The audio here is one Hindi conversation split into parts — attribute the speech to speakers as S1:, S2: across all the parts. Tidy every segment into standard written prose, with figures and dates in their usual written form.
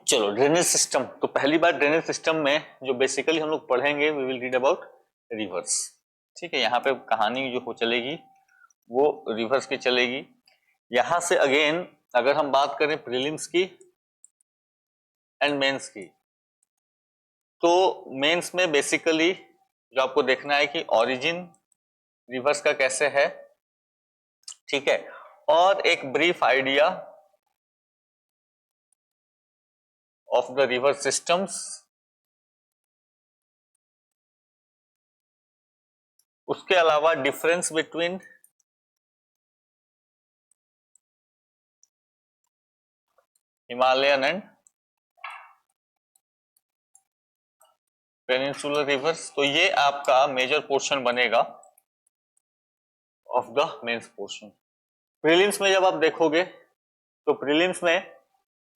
S1: चलो ड्रेनेज सिस्टम, तो पहली बार ड्रेनेज सिस्टम में जो बेसिकली हम लोग पढ़ेंगे we will read about rivers. ठीक है, यहाँ पे कहानी जो हो चलेगी वो रिवर्स की चलेगी। यहां से अगेन अगर हम बात करें प्रीलिम्स की एंड मेंस की, तो मेंस में बेसिकली जो आपको देखना है कि ओरिजिन रिवर्स का कैसे है, ठीक है, और एक brief idea of the river systems, उसके अलावा difference between Himalayan and peninsular rivers. तो ये आपका मेजर पोर्शन बनेगा of the mains portion. Prelims में जब आप देखोगे तो प्रीलिम्स में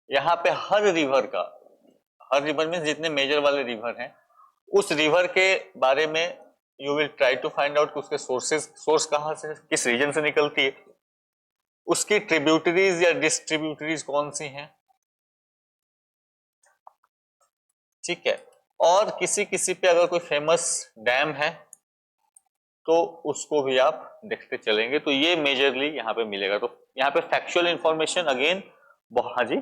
S1: यहां पे हर रिवर में जितने मेजर वाले रिवर हैं उस रिवर के बारे में you will try to find out कि उसके सोर्स कहां से, किस रीजन से निकलती है, उसकी ट्रिब्यूटरीज या डिस्ट्रीब्यूटरीज कौन सी हैं, ठीक है, और किसी किसी पे अगर कोई फेमस डैम है तो उसको भी आप देखते चलेंगे। तो ये मेजरली यहाँ पे मिलेगा। तो यहाँ पे फैक्चुअल इंफॉर्मेशन अगेन हाँ जी,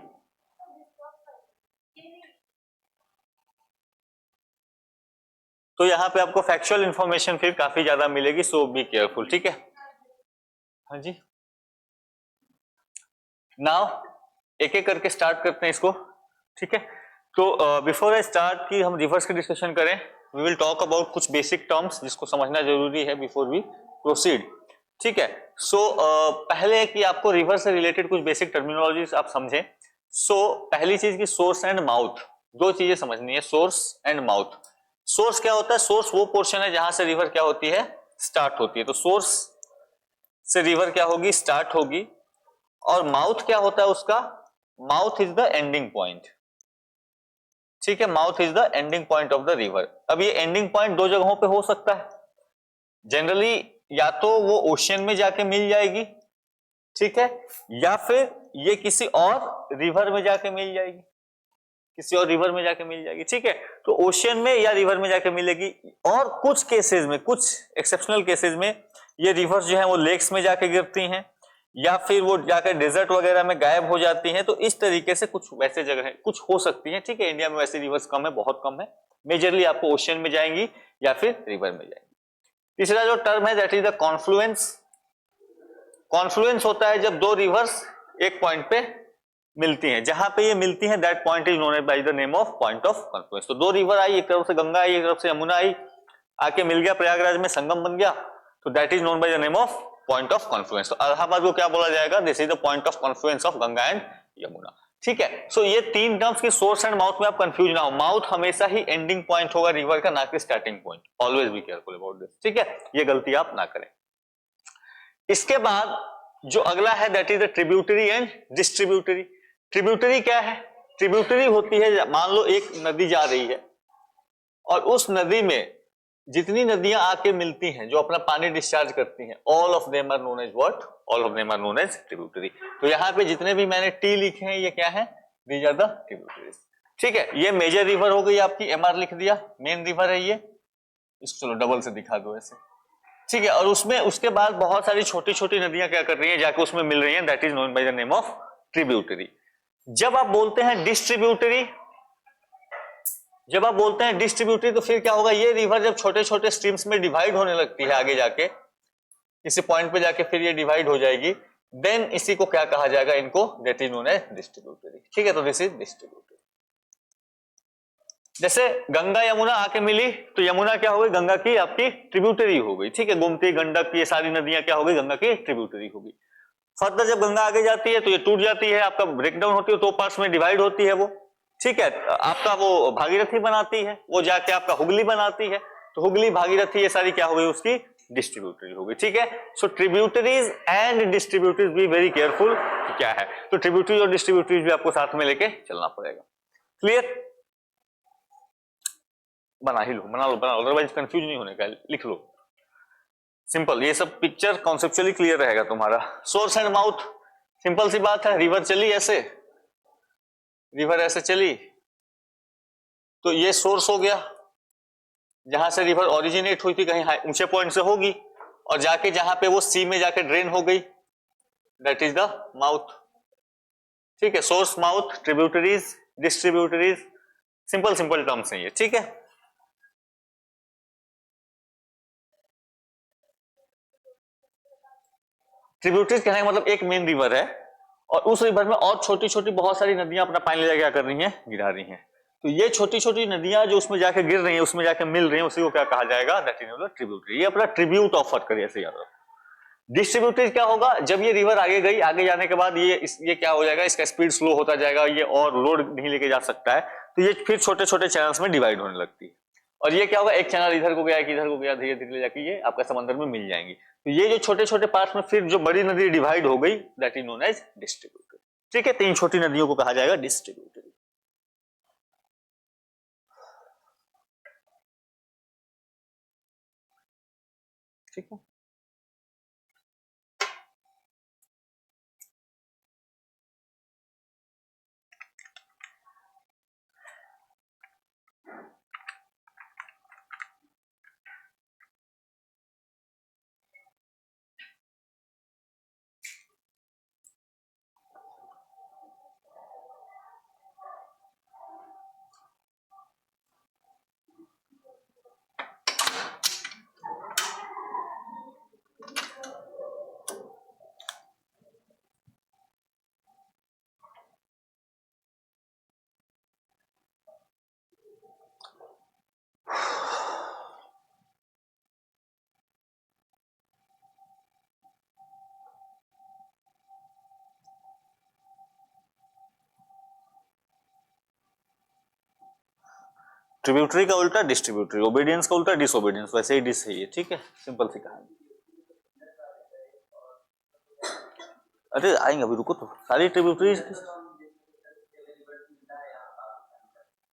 S1: तो यहाँ पे आपको फैक्चुअल इंफॉर्मेशन फिर काफी ज्यादा मिलेगी, सो बी केयरफुल। ठीक है, हाँ जी, नाउ एक एक करके स्टार्ट करते हैं इसको। ठीक है, तो बिफोर आई स्टार्ट की हम रिवर्स की डिस्कशन करें, वी विल टॉक अबाउट कुछ बेसिक टर्म्स जिसको समझना जरूरी है बिफोर वी प्रोसीड। ठीक है, सो पहले कि आपको रिवर्स से रिलेटेड कुछ बेसिक टर्मिनोलॉजी आप समझें। सो पहली चीज की सोर्स एंड माउथ, दो चीजें समझनी है, सोर्स एंड माउथ। सोर्स क्या होता है? सोर्स वो पोर्शन है जहां से रिवर क्या होती है, स्टार्ट होती है। तो सोर्स से रिवर क्या होगी, स्टार्ट होगी। और माउथ क्या होता है उसका, mouth is the ending point. ठीक है, mouth is the ending point of the river. अब ये एंडिंग पॉइंट दो जगहों पे हो सकता है जनरली, या तो वो ओशियन में जाके मिल जाएगी, ठीक है, या फिर ये किसी और रिवर में जाके मिल जाएगी, किसी और रिवर में जाके मिल जाएगी। ठीक है, तो ओशियन में या रिवर में जाके मिलेगी। और कुछ केसेस में, कुछ एक्सेप्शनल केसेस में ये रिवर्स जो है वो लेक्स में जाके गिरती हैं, या फिर वो जाकर डेजर्ट वगैरह में गायब हो जाती हैं। तो इस तरीके से कुछ वैसे जगह कुछ हो सकती हैं। ठीक है, इंडिया में वैसे रिवर्स कम है, बहुत कम है। मेजरली आपको ओशियन में जाएंगी या फिर रिवर में जाएंगी। तीसरा जो टर्म है that is the Confluence. Confluence होता है जब दो रिवर्स एक पॉइंट पे मिलती हैं, जहां पे ये मिलती हैं that point is known by the name of point of Confluence. तो दो रिवर आई, एक तरफ से गंगा आई, एक तरफ से यमुना आई, आके मिल गया प्रयागराज में, संगम बन गया, तो that is known by the name of point of Confluence. तो इलाहाबाद को क्या बोला जाएगा, this is the point of Confluence of Ganga and Yamuna. ठीक है, सो ये तीन टर्म्स की सोर्स एंड माउथ में आप कंफ्यूज ना हो। माउथ हमेशा ही एंडिंग पॉइंट होगा रिवर का, ना कि starting point. Always be careful about this. ठीक है, ये गलती आप ना करें। इसके बाद जो अगला है that is the tributary and distributary. Tributary क्या है? ट्रिब्यूटरी होती है, मान लो एक नदी जा रही है और उस नदी में जितनी नदियां आके मिलती हैं जो अपना पानी डिस्चार्ज करती हैं, all of them are known as what, all of them are known as tributary. तो यहाँ पे जितने भी मैंने टी लिखे हैं ये क्या है, दीज आर द ट्रिब्यूटरीज। ठीक है, ये मेजर रिवर हो गई आपकी, एमआर लिख दिया, मेन रिवर है ये, इसको चलो डबल से दिखा दो ऐसे। ठीक है, और उसमें उसके बाद बहुत सारी छोटी छोटी नदियां क्या कर रही हैं, जाके उसमें मिल रही हैं, that is known by the name of tributary. जब आप बोलते हैं डिस्ट्रीब्यूटरी, तो फिर क्या होगा, ये रिवर जब छोटे छोटे स्ट्रीम्स में डिवाइड होने लगती है, आगे जाके किसी पॉइंट पे जाके फिर ये डिवाइड हो जाएगी, देन इसी को क्या कहा जाएगा, इनको that is known as distributary. ठीक है, तो दिस इज डिस्ट्रीब्यूटरी। जैसे गंगा यमुना आके मिली तो यमुना क्या हो गई, गंगा की आपकी ट्रिब्यूटरी हो गई। ठीक है, गोमती गंडक ये सारी नदियां क्या हो गई, गंगा की ट्रिब्यूटरी हो गई। फर्दर जब गंगा आगे जाती है तो ये टूट जाती है, आपका ब्रेकडाउन होती है, दो पार्ट्स में डिवाइड होती है वो। ठीक है, आपका वो भागीरथी बनाती है, वो जाके आपका हुगली बनाती है, तो हुगली भागीरथी ये सारी क्या हो गई, उसकी डिस्ट्रीब्यूटरी हो गई। ठीक है, so tributaries and distributaries be very careful क्या है। तो ट्रिब्यूटरीज और डिस्ट्रीब्यूटरीज भी आपको साथ में लेके चलना पड़ेगा। क्लियर? बना लो, अदरवाइज कंफ्यूज नहीं होने का, लिख लो सिंपल। ये सब पिक्चर कॉन्सेप्चुअली क्लियर रहेगा तुम्हारा। सोर्स एंड माउथ, सिंपल सी बात है, रिवर चली ऐसे, रिवर ऐसे चली तो ये सोर्स हो गया, जहां से रिवर ओरिजिनेट हुई थी कहीं ऊंचे पॉइंट से होगी, और जाके जहां पे वो सी में जाके ड्रेन हो गई, दैट इज द माउथ। ठीक है, source, mouth, tributaries, distributaries, simple simple terms हैं ये। ठीक है, ट्रिब्यूटरीज कहने का मतलब एक मेन रिवर है और उस रिवर में और छोटी छोटी बहुत सारी नदियां अपना पानी ले जाके क्या कर रही हैं, गिरा रही हैं। तो ये छोटी छोटी नदियां जो उसमें जाके गिर रही हैं, उसमें जाके मिल रही हैं, उसी को क्या कहा जाएगा, दैट इज ट्रिब्यूटरी। ये अपना ट्रिब्यूट ऑफर करिए, ऐसे याद रखो। डिस्ट्रीब्यूटरी क्या होगा, जब ये रिवर आगे गई, आगे जाने के बाद ये क्या हो जाएगा, इसका स्पीड स्लो होता जाएगा, ये और लोड नहीं लेके जा सकता है, तो ये फिर छोटे छोटे चैनल्स में डिवाइड होने लगती है। और ये क्या होगा, एक चैनल इधर को गया, एक इधर को गया, धीरे धीरे जाके ये आपका समंदर में मिल जाएंगी। तो ये जो छोटे छोटे पार्ट्स में फिर जो बड़ी नदी डिवाइड हो गई, that is known as distributary. ठीक है, तीन छोटी नदियों को कहा जाएगा डिस्ट्रीब्यूटरी। ठीक है, ट्रिब्यूटरी का उल्टा डिस्ट्रीब्यूटरी, ओबीडियंस का उल्टा डिसोबीडियंस, वैसे ही डिस है ये। ठीक है, सिंपल सी कहानी। अरे आएंगे, अभी रुको तो, सारी ट्रिब्यूटरी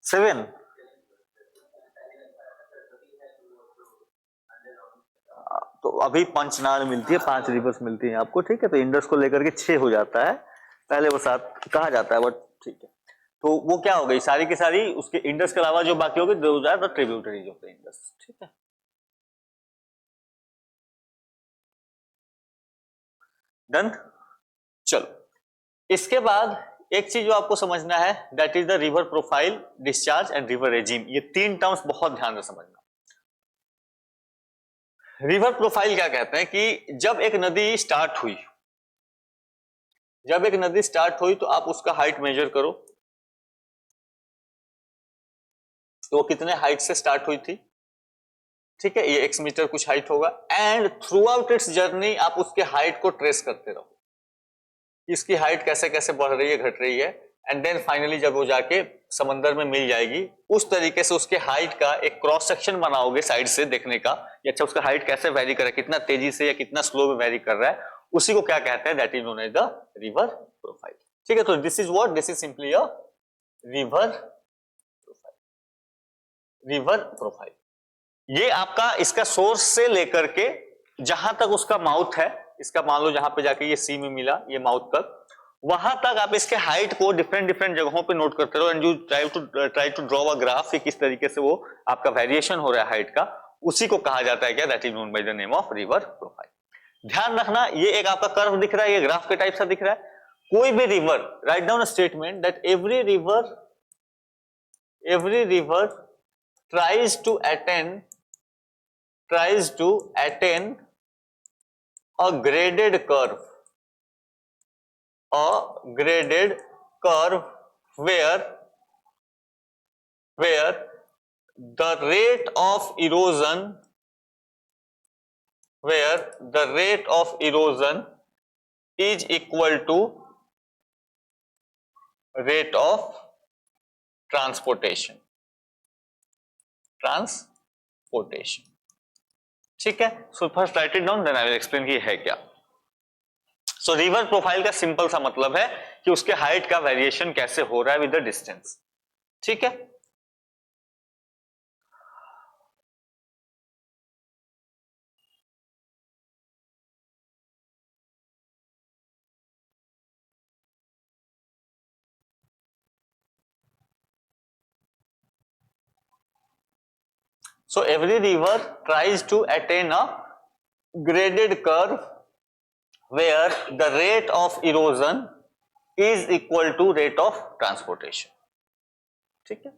S1: 7। तो अभी पंचनाल मिलती है, 5 रिवर्स मिलती हैं आपको। ठीक है, तो इंडस को लेकर के 6 हो जाता है, पहले वो 7 कहा जाता है, बट ठीक है। तो वो क्या हो गई, सारी की सारी उसके इंडस के अलावा जो बाकी हो गई, those are the tributaries of the Indus. ठीक है, डन। चलो, इसके बाद एक चीज जो आपको समझना है, that is the river profile, discharge and river regime. ये 3 टर्म्स बहुत ध्यान से समझना। रिवर प्रोफाइल क्या कहते हैं कि जब एक नदी स्टार्ट हुई, जब एक नदी स्टार्ट हुई तो आप उसका हाइट मेजर करो, तो वो कितने हाइट से स्टार्ट हुई थी। ठीक है, ये x मीटर कुछ हाइट होगा, and through out it's journey आप उसके हाइट को ट्रेस करते रहो, इसकी हाइट कैसे कैसे बढ़ रही है, घट रही है, एंड देन फाइनली जब वो जाके समंदर में मिल जाएगी, उस तरीके से उसके हाइट का एक क्रॉस सेक्शन बनाओगे साइड से देखने का, या अच्छा उसका हाइट कैसे वेरी कर रहा है, कितना तेजी से या कितना स्लो में वेरी कर रहा है, उसी को क्या कहते हैं, that is known as the river profile. ठीक है, तो this is what, this is simply a river profile. River profile ये आपका इसका सोर्स से लेकर के जहां तक उसका माउथ है, इसका मान लो जहां पे जाके ये सी में मिला, ये माउथ तक, वहां तक आप इसके हाइट को डिफरेंट डिफरेंट जगहों पे नोट करते रहो, and you try to draw a graph, किस तरीके से वो आपका वेरिएशन हो रहा है हाइट का, उसी को कहा जाता है क्या, that is known by the name of river profile. ध्यान रखना, ये एक आपका कर्व दिख रहा है, ये ग्राफ के टाइप सा दिख रहा है। कोई भी river, write down a statement that every river tries to attain a graded curve, where the rate of erosion is equal to rate of transportation। ठीक है, so first write it down, then I will explain कि है क्या। सो रिवर प्रोफाइल का सिंपल सा मतलब है कि उसके हाइट का वेरिएशन कैसे हो रहा है विद द डिस्टेंस। ठीक है, So every river tries to attain a graded curve where the rate of erosion is equal to rate of transportation. ठीक है,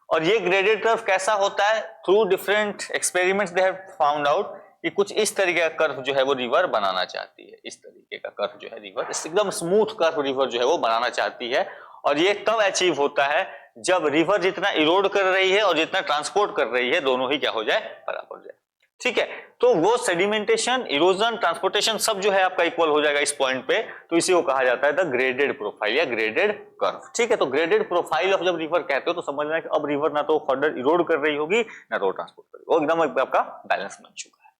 S1: और ये ग्रेडेड कर्व कैसा होता है? Through different experiments they have found out कि कुछ इस तरीके का कर्व जो है वो रिवर बनाना चाहती है, इस तरीके का कर्व जो है रिवर, एकदम स्मूथ कर्व रिवर जो है वो बनाना चाहती है। और ये कब अचीव होता है? जब रिवर जितना इरोड कर रही है और जितना ट्रांसपोर्ट कर रही है दोनों ही क्या हो जाए? बराबर हो जाए। ठीक है, तो वो सेडिमेंटेशन, इरोजन, ट्रांसपोर्टेशन सब जो है आपका इक्वल हो जाएगा इस पॉइंट पे, तो इसी को कहा जाता है द ग्रेडेड प्रोफाइल या ग्रेडेड कर्व। ठीक है, तो ग्रेडेड प्रोफाइल ऑफ जब रिवर कहते हो तो समझना है कि अब रिवर ना तो फर्दर इरोड कर रही होगी ना तो ट्रांसपोर्ट कर रही होगी, वो एकदम आपका बैलेंस बन चुका है।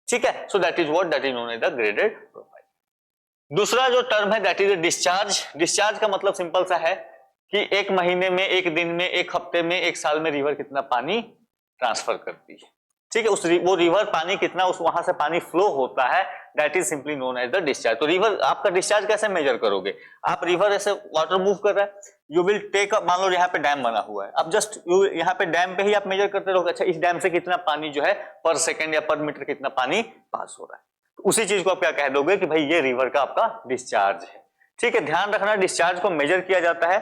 S1: ठीक है, so that is what that is known as the graded profile. दूसरा जो टर्म है दैट इज डिस्चार्ज। डिस्चार्ज का मतलब सिंपल सा है कि एक महीने में, एक दिन में, एक हफ्ते में, एक साल में रिवर कितना पानी ट्रांसफर करती है। ठीक है, वो रिवर पानी कितना उस वहां से पानी फ्लो होता है, that is simply known as the discharge. तो रिवर आपका डिस्चार्ज कैसे मेजर करोगे? आप रिवर ऐसे वाटर मूव कर रहा है, यू विल टेक अप, मान लो यहाँ पे डैम बना हुआ है, अब जस्ट यहाँ पे डैम पे ही आप मेजर करते रहोगे, अच्छा इस डैम से कितना पानी जो है पर सेकेंड या पर मीटर कितना पानी पास हो रहा है, तो उसी चीज को आप क्या कह दोगे कि भाई ये रिवर का आपका डिस्चार्ज है। ठीक है, ध्यान रखना डिस्चार्ज को मेजर किया जाता है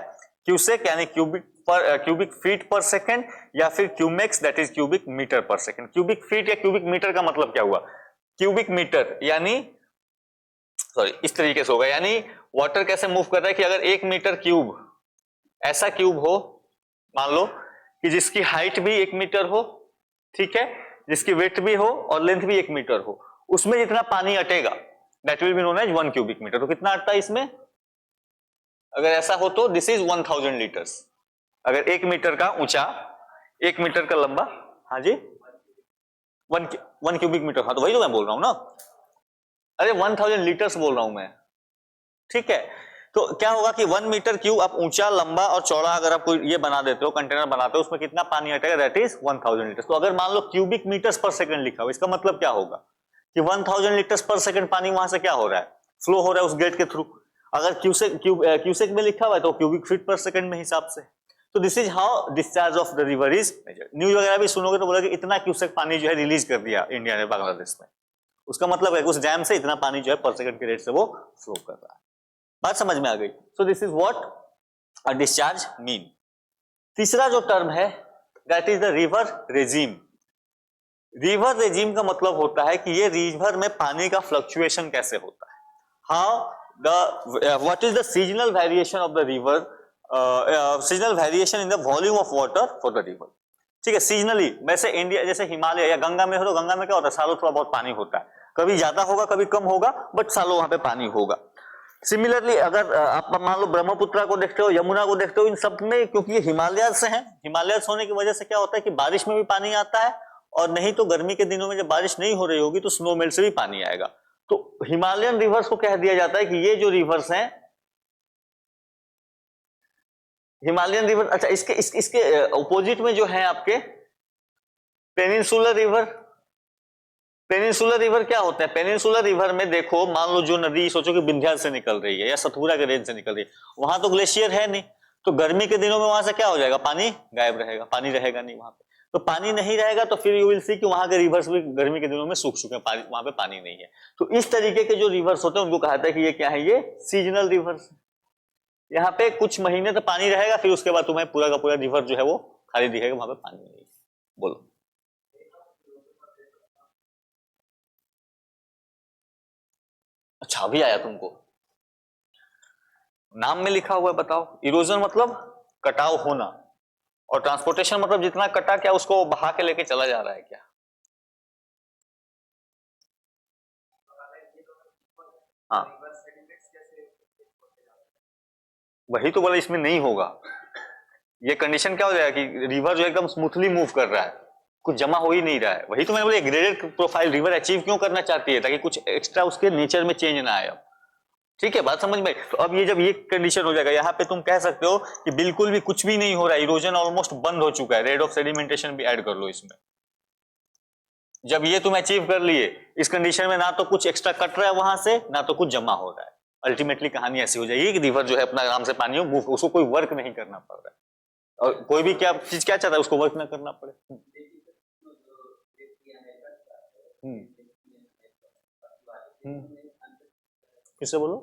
S1: क्यूसेक यानी क्यूबिक फीट पर सेकेंड या फिर cumecs that is cubic metre per second. Cubic feet या क्यूबिक मीटर का मतलब क्या हुआ? क्यूबिक मीटर यानी सॉरी इस तरीके से होगा, यानी वाटर कैसे मूव कर रहा है कि अगर 1 मीटर क्यूब ऐसा क्यूब हो, मान लो कि जिसकी हाइट भी 1 मीटर हो, ठीक है, जिसकी वेट भी हो और लेंथ भी 1 मीटर हो, उसमें जितना पानी अटेगा that will be known as 1 cubic metre. तो कितना अटता है इसमें? अगर ऐसा हो तो दिस इज 1000 लीटर्स। अगर 1 मीटर का ऊंचा, 1 मीटर का लंबा, हाँ जी 1 क्यूबिक मीटर, हाँ तो वही तो मैं बोल रहा हूं ना, अरे 1000 लीटर्स बोल रहा हूं मैं। ठीक है, तो क्या होगा कि 1 मीटर क्यूब आप ऊंचा, लंबा और चौड़ा अगर आप कोई ये बना देते हो, कंटेनर बनाते हो, उसमें कितना पानी अटेगा? That is 1000 litres. तो अगर मान लो क्यूबिक मीटर्स पर सेकंड लिखा हो, इसका मतलब क्या होगा कि 1000 लीटर्स पर सेकंड पानी वहां से क्या हो रहा है? फ्लो हो रहा है उस गेट के थ्रू। अगर क्यूसेक में लिखा हुआ है तो क्यूबिक फीट पर सेकंड में हिसाब से। तो this is how discharge of the river is measured. News वगैरह भी सुनोगे तो बोलोगे इतना क्यूसेक पानी जो है रिलीज कर दिया इंडिया ने बांग्लादेश में, उसका मतलब है उस डैम से इतना पानी जो है पर सेकंड के रेट से वो फ्लो कर रहा है। बात समझ में आ गई? सो this is what a discharge mean. तीसरा जो टर्म है that is the river regime. River regime का मतलब होता है कि ये रिवर में पानी का फ्लक्चुएशन कैसे होता है, how what is the seasonal variation of the river, seasonal variation in the volume of water for the river। ठीक है, सीजनली वैसे इंडिया जैसे हिमालय या गंगा में हो तो गंगा में क्या होता है, सालों थोड़ा बहुत पानी होता है, कभी ज्यादा होगा कभी कम होगा, बट सालों वहां पे पानी होगा। सिमिलरली अगर आप मान लो ब्रह्मपुत्र को देखते हो, यमुना को देखते हो, इन सब में क्योंकि ये हिमालय से हैं, हिमालय होने की वजह से क्या होता है कि बारिश में भी पानी आता है, और नहीं तो गर्मी के दिनों में जब बारिश नहीं हो रही होगी तो स्नो मेल्ट से भी पानी आएगा। तो हिमालयन रिवर्स को कह दिया जाता है कि ये जो रिवर्स हैं हिमालयन रिवर, अच्छा इसके अपोजिट में जो है आपके पेनिनसुलर रिवर। पेनिनसुलर रिवर क्या होता है? पेनिनसुलर रिवर में देखो, मान लो जो नदी सोचो कि विंध्या से निकल रही है या सतपुरा के रेंज से निकल रही है, वहां तो ग्लेशियर है नहीं, तो गर्मी के दिनों में वहां से क्या हो जाएगा, पानी गायब रहेगा, पानी रहेगा नहीं वहां पे। तो पानी नहीं रहेगा तो फिर यू विल सी कि वहां के रिवर्स भी गर्मी के दिनों में सूख चुके हैं, वहां पे पानी नहीं है। तो इस तरीके के जो रिवर्स होते हैं उनको कहा जाता है कि ये क्या है, ये सीजनल रिवर्स। यहाँ पे कुछ महीने तो पानी रहेगा, फिर उसके बाद तुम्हें पूरा का पूरा रिवर जो है वो खाली दिखेगा, वहां पे पानी नहीं है। बोलो। अच्छा अभी आया तुमको, नाम में लिखा हुआ है, बताओ। इरोजन मतलब कटाव होना, और ट्रांसपोर्टेशन मतलब जितना कटा क्या उसको बहा के लेके चला जा रहा है क्या? हाँ वही तो बोला, इसमें नहीं होगा। ये कंडीशन क्या हो जाएगा कि रिवर जो एकदम स्मूथली मूव कर रहा है, कुछ जमा हो ही नहीं रहा है। वही तो मैंने बोला ग्रेडेड प्रोफाइल रिवर अचीव क्यों करना चाहती है, ताकि कुछ एक्स्ट्रा उसके नेचर में चेंज ना आए। ठीक है, बात समझ में। तो अब ये जब ये कंडीशन हो जाएगा, यहाँ पे तुम कह सकते हो कि बिल्कुल भी कुछ भी नहीं हो रहा है, इरोजन ऑलमोस्ट बंद हो चुका है, रेट ऑफ सेडिमेंटेशन भी ऐड कर लो इसमें। जब ये तुम अचीव कर लिए, इस कंडीशन में ना तो कुछ एक्स्ट्रा कट रहा है वहां से, ना तो कुछ जमा हो रहा है, अल्टीमेटली कहानी ऐसी हो जाएगी कि रिवर जो है अपना आराम से पानी हो, उसको कोई वर्क नहीं करना पड़ रहा है, और कोई भी क्या चीज क्या चाहता है उसको वर्क ना करना पड़े। किससे बोलो?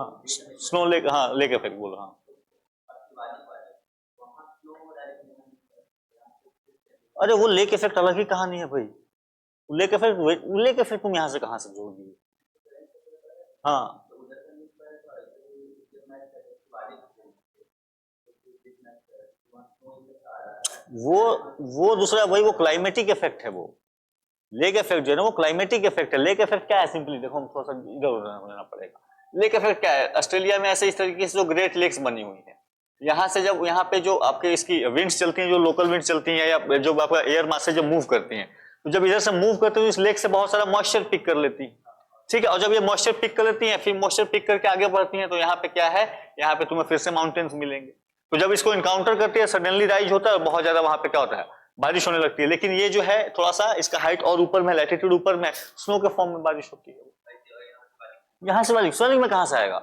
S1: हाँ स्नो लेक, हाँ लेक इफेक्ट बोलो। हाँ अरे वो लेक इफेक्ट अलग ही कहानी है भाई। लेक इफेक्ट तुम यहाँ से कहाँ से जोड़ दिए? हाँ वो वो दूसरा भाई, वो क्लाइमेटिक इफेक्ट है वो। लेक इफेक्ट जो है ना वो क्लाइमेटिक इफेक्ट है। लेक इफेक्ट क्या है? सिंपली देखो, हम थोड़ा सा इधर उधर होना पड़ेगा। लेक इफेक्ट क्या है? ऑस्ट्रेलिया में ऐसे इस तरीके से जो ग्रेट लेक्स बनी हुई है, यहाँ से जब यहाँ पे जो आपके इसकी विंड्स चलती हैं, जो लोकल विंड चलती हैं या जो आपका एयर मास से जब मूव करती हैं, तो जब इधर से मूव करती है इस लेक से बहुत सारा मॉइस्चर पिक कर लेती है। ठीक है, और जब ये मॉइस्चर पिक कर लेती हैं, फिर मॉइस्चर पिक करके आगे बढ़ती हैं, तो यहाँ पे क्या है, यहाँ पे तुम्हें फिर से माउंटेन्स मिलेंगे। तो जब इसको इनकाउंटर करती है, सडनली राइज होता है, बहुत ज्यादा वहां पे क्या होता है, बारिश होने लगती है। लेकिन ये जो है थोड़ा सा इसका हाइट और ऊपर में, लैटिट्यूड ऊपर में, स्नो के फॉर्म में बारिश होती है। यहां से बारिश स्वेलिंग में कहां से आएगा?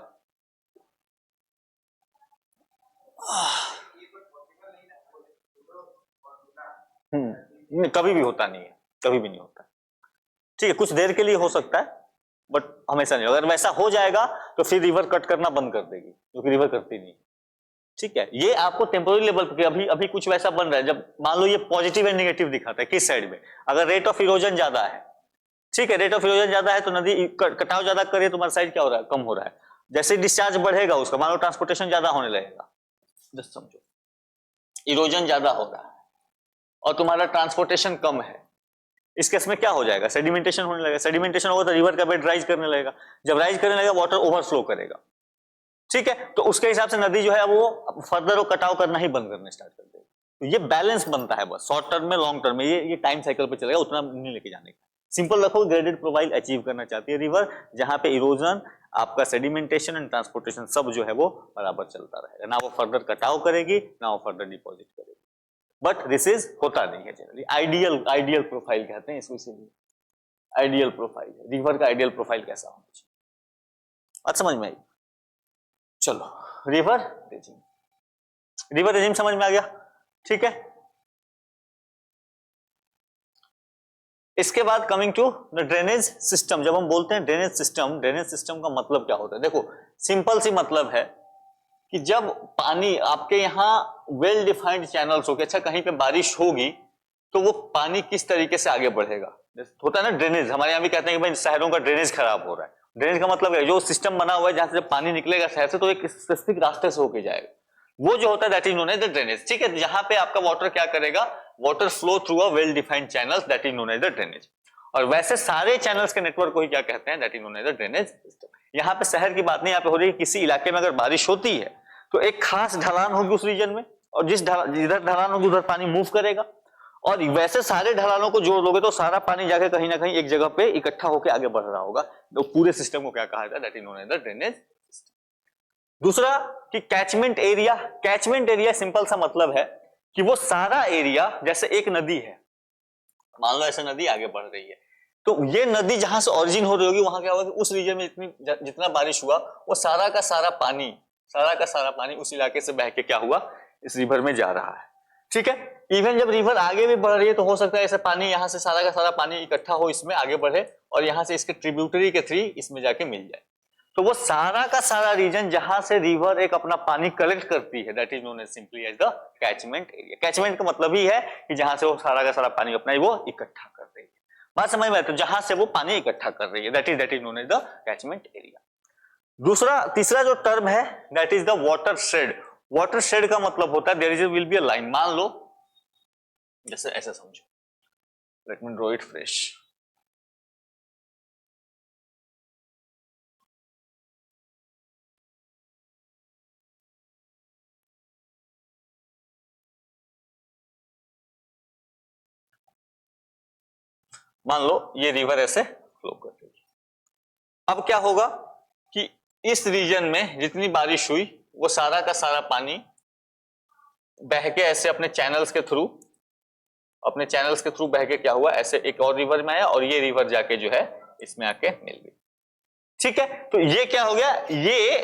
S1: कभी भी होता नहीं है, कभी भी नहीं होता। ठीक है, कुछ देर के लिए हो सकता है, बट हमेशा नहीं। अगर वैसा हो जाएगा तो फिर रिवर कट करना बंद कर देगी, क्योंकि रिवर करती नहीं। ठीक है, ये आपको टेम्पोररी लेवल पे अभी अभी कुछ वैसा बन रहा है। जब मान लो ये पॉजिटिव एंड नेगेटिव दिखाता है किस साइड में, अगर रेट ऑफ इरोजन ज्यादा है, ठीक है, रेट ऑफ इरोजन ज्यादा है तो नदी कटाव ज्यादा करे, तुम्हारा साइड क्या हो रहा है, कम हो रहा है। जैसे डिस्चार्ज बढ़ेगा उसका, मान लो ट्रांसपोर्टेशन ज्यादा होने लगेगा, जस्ट समझो इरोजन ज्यादा हो रहा है और तुम्हारा ट्रांसपोर्टेशन कम है, इस केस में क्या हो जाएगा, सेडिमेंटेशन होने लगेगा। सेडिमेंटेशन होगा तो रिवर का बेड राइज करने लगेगा, जब राइज करने लगेगा वाटर ओवरफ्लो करेगा। ठीक है, तो उसके हिसाब से नदी जो है वो फर्दर वो कटाव करना ही बंद करने स्टार्ट कर देगी। तो ये बैलेंस बनता है बस, शॉर्ट टर्म में लॉन्ग टर्म में, ये टाइम साइकिल पे चलेगा, उतना नहीं लेके जाने का। सिंपल रखो, ग्रेडेड प्रोफाइल अचीव करना चाहती है रिवर, जहां पे इरोजन, आपका सेडिमेंटेशन एंड ट्रांसपोर्टेशन सब जो है वो बराबर चलता रहेगा, ना वो फर्दर कटाव करेगी ना वो फर्दर डिपॉजिट करेगी। बट दिस इज होता नहीं है जनरली। आइडियल प्रोफाइल कहते हैं इसको, इसीलिए आइडियल प्रोफाइल है रिवर का। आइडियल प्रोफाइल कैसा होना चाहिए, अच्छा समझ में आई? चलो रिवर रेजिम समझ में आ गया। ठीक है, इसके बाद coming to the drainage system. जब हम बोलते हैं ड्रेनेज सिस्टम का मतलब क्या होता है? देखो सिंपल सी मतलब है कि जब पानी आपके यहाँ वेल डिफाइंड चैनल्स हो गए, अच्छा कहीं पे बारिश होगी तो वो पानी किस तरीके से आगे बढ़ेगा, होता है ना ड्रेनेज। हमारे यहाँ भी कहते हैं कि भाई शहरों का ड्रेनेज खराब हो रहा है। ड्रेनेज का मतलब है जो सिस्टम बना हुआ है जहां से जब पानी निकलेगा शहर से तो एक स्पेसिफिक रास्ते से होके जाएगा, वो जो होता है that is known as the drainage. ठीक है, जहां पे आपका वाटर क्या करेगा, water flow through a well defined channels, that is known as the drainage. और वैसे सारे चैनल्स के नेटवर्क को ही क्या कहते हैं, that is known as the drainage system. यहाँ पे शहर की बात नहीं यहाँ पे हो रही है, किसी इलाके में अगर बारिश होती है तो एक खास ढलान होगी उस रीजन में, और जिधर ढलान होगी उधर पानी मूव करेगा, और वैसे सारे ढलानों को जोड़ लोगे तो सारा पानी जाके कहीं ना कहीं एक जगह पे इकट्ठा होकर आगे बढ़ रहा होगा। तो पूरे सिस्टम को क्या कहा जाता है, that is known as the drainage system. दूसरा कि catchment area. Catchment area simple सा मतलब है कि वो सारा एरिया, जैसे एक नदी है, मान लो ऐसे नदी आगे बढ़ रही है, तो ये नदी जहां से ओरिजिन हो रही होगी वहां क्या होगा कि उस रीजन में जितना बारिश हुआ वो सारा का सारा पानी उस इलाके से बह के क्या हुआ, इस रिवर में जा रहा है। ठीक है, इवन जब रिवर आगे भी बढ़ रही है तो हो सकता है ऐसे पानी यहाँ से सारा का सारा पानी इकट्ठा हो, इसमें आगे बढ़े और यहाँ से इसके ट्रिब्यूटरी के थ्रू इसमें जाके मिल जाए। तो वो सारा का सारा रीजन जहां से रिवर एक अपना पानी कलेक्ट करती है, that is known as simply as the catchment area. Catchment का मतलब ही है कि जहां से वो सारा का सारा पानी अपना वो इकट्ठा कर रही है। बात समझ में? तो जहां से वो पानी इकट्ठा कर रही है, that is known as the catchment area. तीसरा जो टर्म है that is the water shed. Water shed का मतलब होता है there will be a line. मान लो जैसे ऐसे समझो, let me draw it fresh. मान लो ये रिवर ऐसे फ्लो कर रही है, अब क्या होगा कि इस रीजन में जितनी बारिश हुई वो सारा का सारा पानी बह के ऐसे अपने चैनल्स के थ्रू बह के क्या हुआ, ऐसे एक और रिवर में आया और ये रिवर जाके जो है इसमें आके मिल गई। ठीक है, तो ये क्या हो गया, ये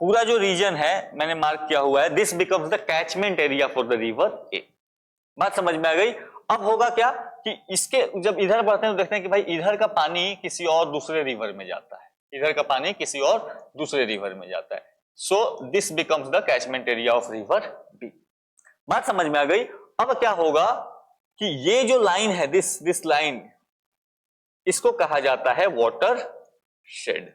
S1: पूरा जो रीजन है मैंने मार्क किया हुआ है, this becomes the catchment area for the river A. बात समझ में आ गई? अब होगा क्या कि इसके जब इधर बढ़ते हैं तो देखते हैं कि भाई इधर का पानी किसी और दूसरे रिवर में जाता है, इधर का पानी किसी और दूसरे रिवर में जाता है। So this becomes the catchment area of river B. बात समझ में आ गई। अब क्या होगा कि ये जो लाइन है, दिस लाइन, इसको कहा जाता है वाटर शेड।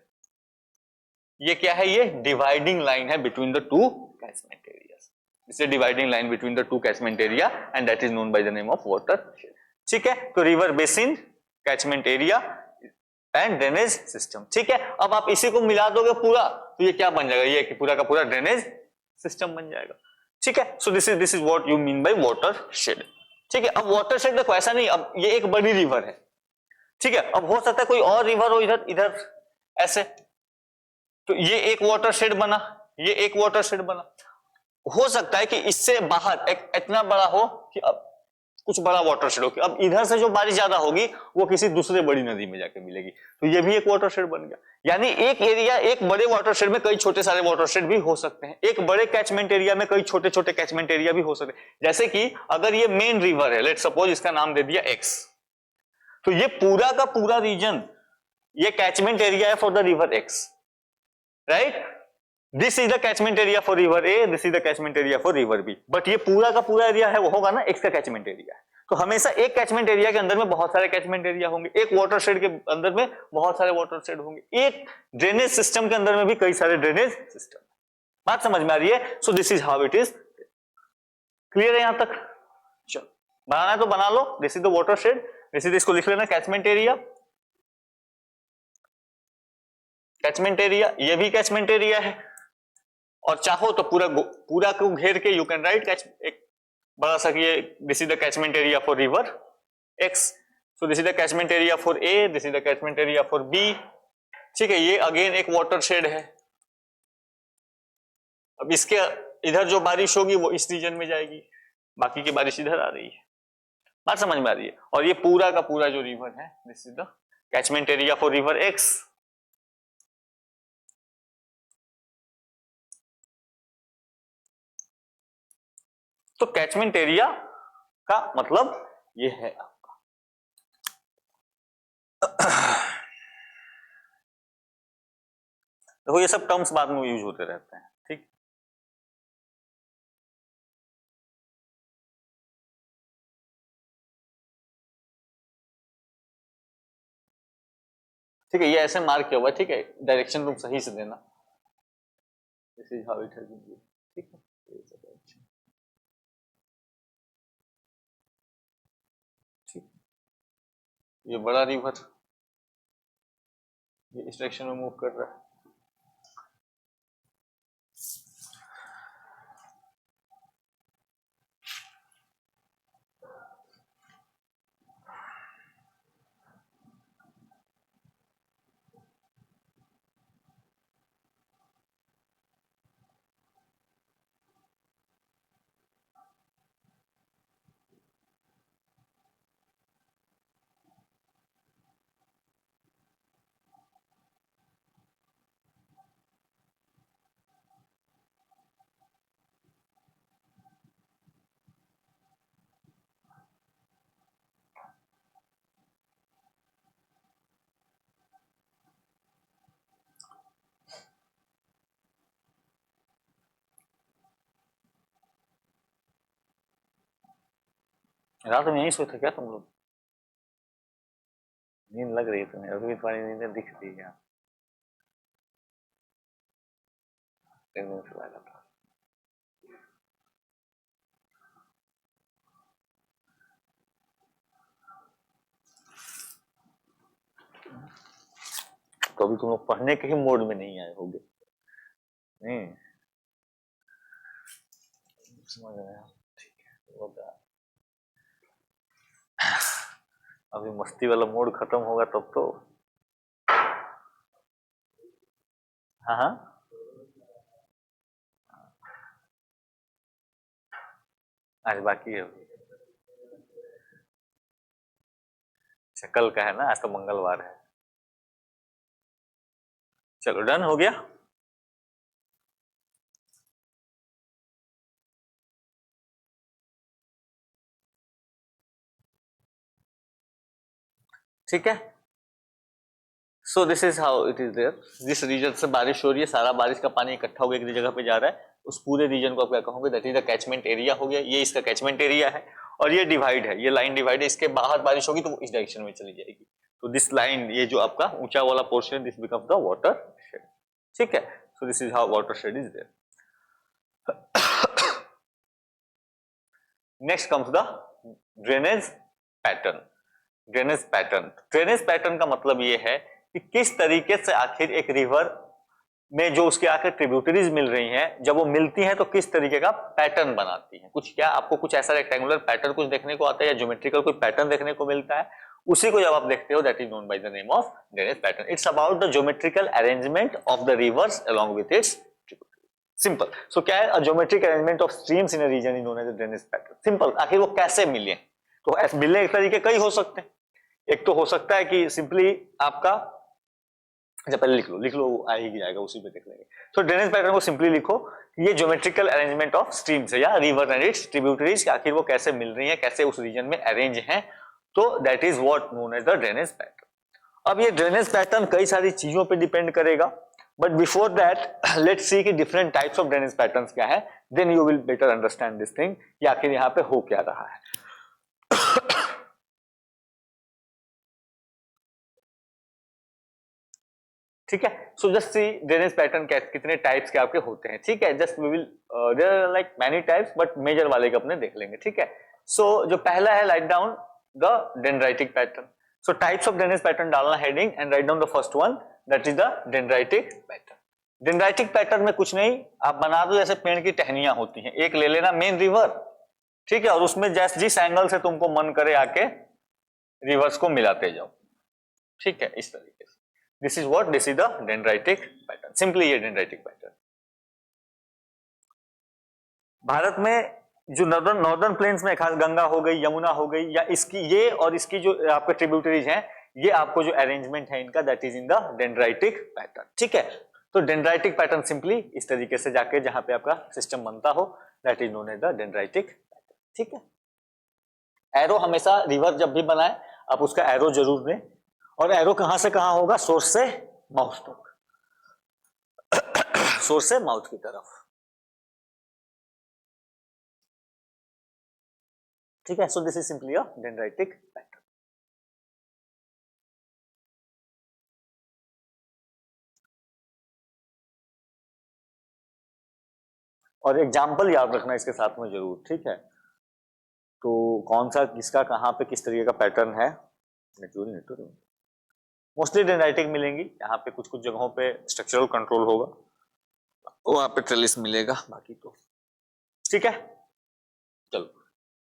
S1: ये क्या है? ये डिवाइडिंग लाइन है between the two catchment areas. इसे dividing line between the two catchment area and that is known by the name of water shade. ठीक है, तो river basin, catchment area and drainage system. ठीक है, अब आप इसी को मिला दोगे पूरा तो ये क्या बन जाएगा? ये पूरा का पूरा ड्रेनेज सिस्टम बन जाएगा। ठीक है, so this is what you mean by water shade. ठीक है, अब वाटर शेड देखो ऐसा नहीं, अब ये एक बड़ी रिवर है। ठीक है, अब हो सकता है कोई और रिवर हो इधर इधर ऐसे, तो ये एक वाटर शेड बना, ये एक वाटर शेड बना। हो सकता है कि इससे बाहर एक इतना बड़ा हो कि अब कुछ बड़ा वाटर शेड हो कि अब इधर से जो बारिश ज्यादा होगी वो किसी दूसरे बड़ी नदी में जाके मिलेगी, तो ये भी एक वाटर शेड बन गया। यानी एक एरिया, एक बड़े वाटर शेड में कई छोटे सारे वाटर शेड भी हो सकते हैं, एक बड़े कैचमेंट एरिया में कई छोटे छोटे कैचमेंट एरिया भी हो सकते हैं। जैसे कि अगर ये मेन रिवर है, लेट सपोज इसका नाम दे दिया एक्स, तो ये पूरा का पूरा रीजन ये कैचमेंट एरिया है for the river X, right? This is the catchment area for river A, this is the catchment area for river B. But ये पूरा का पूरा एरिया है वो होगा ना एक्स का कैचमेंट एरिया है। तो हमेशा एक कैचमेंट एरिया के अंदर में बहुत सारे कैचमेंट एरिया होंगे, एक वाटर शेड के अंदर में बहुत सारे वाटर शेड होंगे, एक ड्रेनेज सिस्टम के अंदर में भी कई सारे ड्रेनेज सिस्टम। बात समझ में आ रही है? So this is how it is. Clear है यहां तक? चलो, बनाना है तो बना लो। This is the water shade, this is, इसको लिख लेना कैचमेंट एरिया। कैचमेंट एरिया, ये भी कैचमेंट एरिया है, और चाहो तो पूरा को घेर के यू कैन राइट एक बड़ा सा ये this is the catchment area for river X, so this is the catchment area for A, this is the catchment area for B. ठीक है, ये अगेन एक वाटर शेड है। अब इसके इधर जो बारिश होगी वो इस रीजन में जाएगी, बाकी की बारिश इधर आ रही है। बात समझ में आ रही है? और ये पूरा का पूरा जो रिवर है, this is the catchment area for river x. तो कैचमेंट एरिया का मतलब ये है आपका। देखो ये सब टर्म्स बाद में यूज होते रहते हैं। ठीक, ठीक है, ये ऐसे मार्क किया हुआ है। ठीक है, डायरेक्शन तुम सही से देना। This is how it has been. ठीक है, ठीक, ये बड़ा रिवर ये इस डायरेक्शन में मूव कर रहा है। रात में यहीं सोते क्या तुम लोग? नींद लग रही है तुम्हें? अभी तुम्हारी नींद दिख रही है। तो अभी तुम लोग पढ़ने के ही मोड में नहीं आए होगे। नहीं समझ रहे हैं? ठीक है, अभी मस्ती वाला मोड खत्म होगा तब तो। हाँ हाँ, आज बाकी है। अच्छा, कल का है ना, आज तो मंगलवार है। चलो डन हो गया। ठीक है। So this is how it is there. जिस रीजन से बारिश हो रही है, सारा बारिश का पानी इकट्ठा होकर एक जगह पे जा रहा है, उस पूरे रीजन को आप क्या कहोगे, that is the catchment area हो गया। ये इसका कैचमेंट एरिया है और ये डिवाइड है, ये लाइन डिवाइड है। इसके बाहर बारिश होगी तो वो इस डायरेक्शन में चली जाएगी। तो दिस लाइन, ये जो आपका ऊंचा वाला portion, this becomes the water shade. ठीक है। So this is how water shed is there. Next comes the drainage pattern. Drainage pattern, drainage pattern का मतलब ये है कि किस तरीके से आखिर एक रिवर में जो उसके आखिर ट्रिब्यूटरीज मिल रही हैं, जब वो मिलती हैं तो किस तरीके का पैटर्न बनाती हैं। कुछ क्या आपको कुछ ऐसा रेक्टेंगुलर पैटर्न कुछ देखने को आता है या ज्योमेट्रिकल कोई पैटर्न देखने को मिलता है, उसी को जब आप देखते हो that is known by the name of drainage pattern. It's about the geometrical arrangement of the rivers along with its simple. So क्या है, geometric arrangement of streams in a region is known as drainage pattern. Simple. आखिर वो कैसे मिले, तो मिलने के तरीके कई हो सकते हैं। एक तो हो सकता है कि सिंपली आपका, अच्छा पहले लिख लो आ ही जाएगा, उसी पे देख लेंगे। तो ड्रेनेज पैटर्न को सिंपली लिखो, ये ज्योमेट्रिकल अरेंजमेंट ऑफ स्ट्रीम्स है या रिवर एंड इट्स ट्रिब्यूटरीज, आखिर वो कैसे मिल रही है, कैसे उस रीजन में अरेंज है, तो that is what known as the drainage pattern. अब ये ड्रेनेज पैटर्न कई सारी चीजों पे डिपेंड करेगा, but before that let's see कि different types of drainage patterns क्या है, then you will better understand this thing कि आखिर यहाँ पे हो क्या रहा है। ठीक है। So just see drainage pattern कितने टाइप्स के आपके होते हैं। ठीक है, just we will there are like many types, but major वाले के अपने देख लेंगे। ठीक है। सो जो पहला है, write down the dendritic pattern. So types of drainage pattern डालना heading and write down the first one, that is the dendritic pattern. Dendritic pattern में कुछ नहीं, आप बना दो जैसे पेड़ की टहनियां होती हैं, एक ले लेना मेन रिवर, ठीक है, और उसमें जैसे जिस एंगल से तुमको मन करे आके रिवर्स को मिलाते जाओ। ठीक है, इस तरीके से। This is what, this is the dendritic pattern. Simply ये डेंड्राइटिक पैटर्न। भारत में जो नॉर्दर्न प्लेन्स में खास गंगा हो गई, यमुना हो गई, या इसकी ये और इसकी जो आपके ट्रिब्यूटरीज हैं, ये आपको जो अरेंजमेंट है इनका, that is in the dendritic pattern. ठीक है। तो डेंड्राइटिक पैटर्न सिंपली इस तरीके से जाके जहां पे आपका सिस्टम बनता हो, that is known as the dendritic pattern. ठीक है। एरो हमेशा रिवर जब भी बनाए आप उसका एरो जरूर दें, और एरो कहां से कहां होगा, सोर्स से माउथ तक, सोर्स से माउथ की तरफ। ठीक है। So this is simply a dendritic pattern. और एग्जाम्पल याद रखना इसके साथ में जरूर। ठीक है। तो कौन सा किसका कहां पे किस तरीके का पैटर्न है, मोस्टली डेंड्राइटिक मिलेंगी। यहाँ पे कुछ कुछ जगहों पे स्ट्रक्चरल कंट्रोल होगा, वहां पे ट्रेलिस मिलेगा, बाकी तो ठीक है। चलो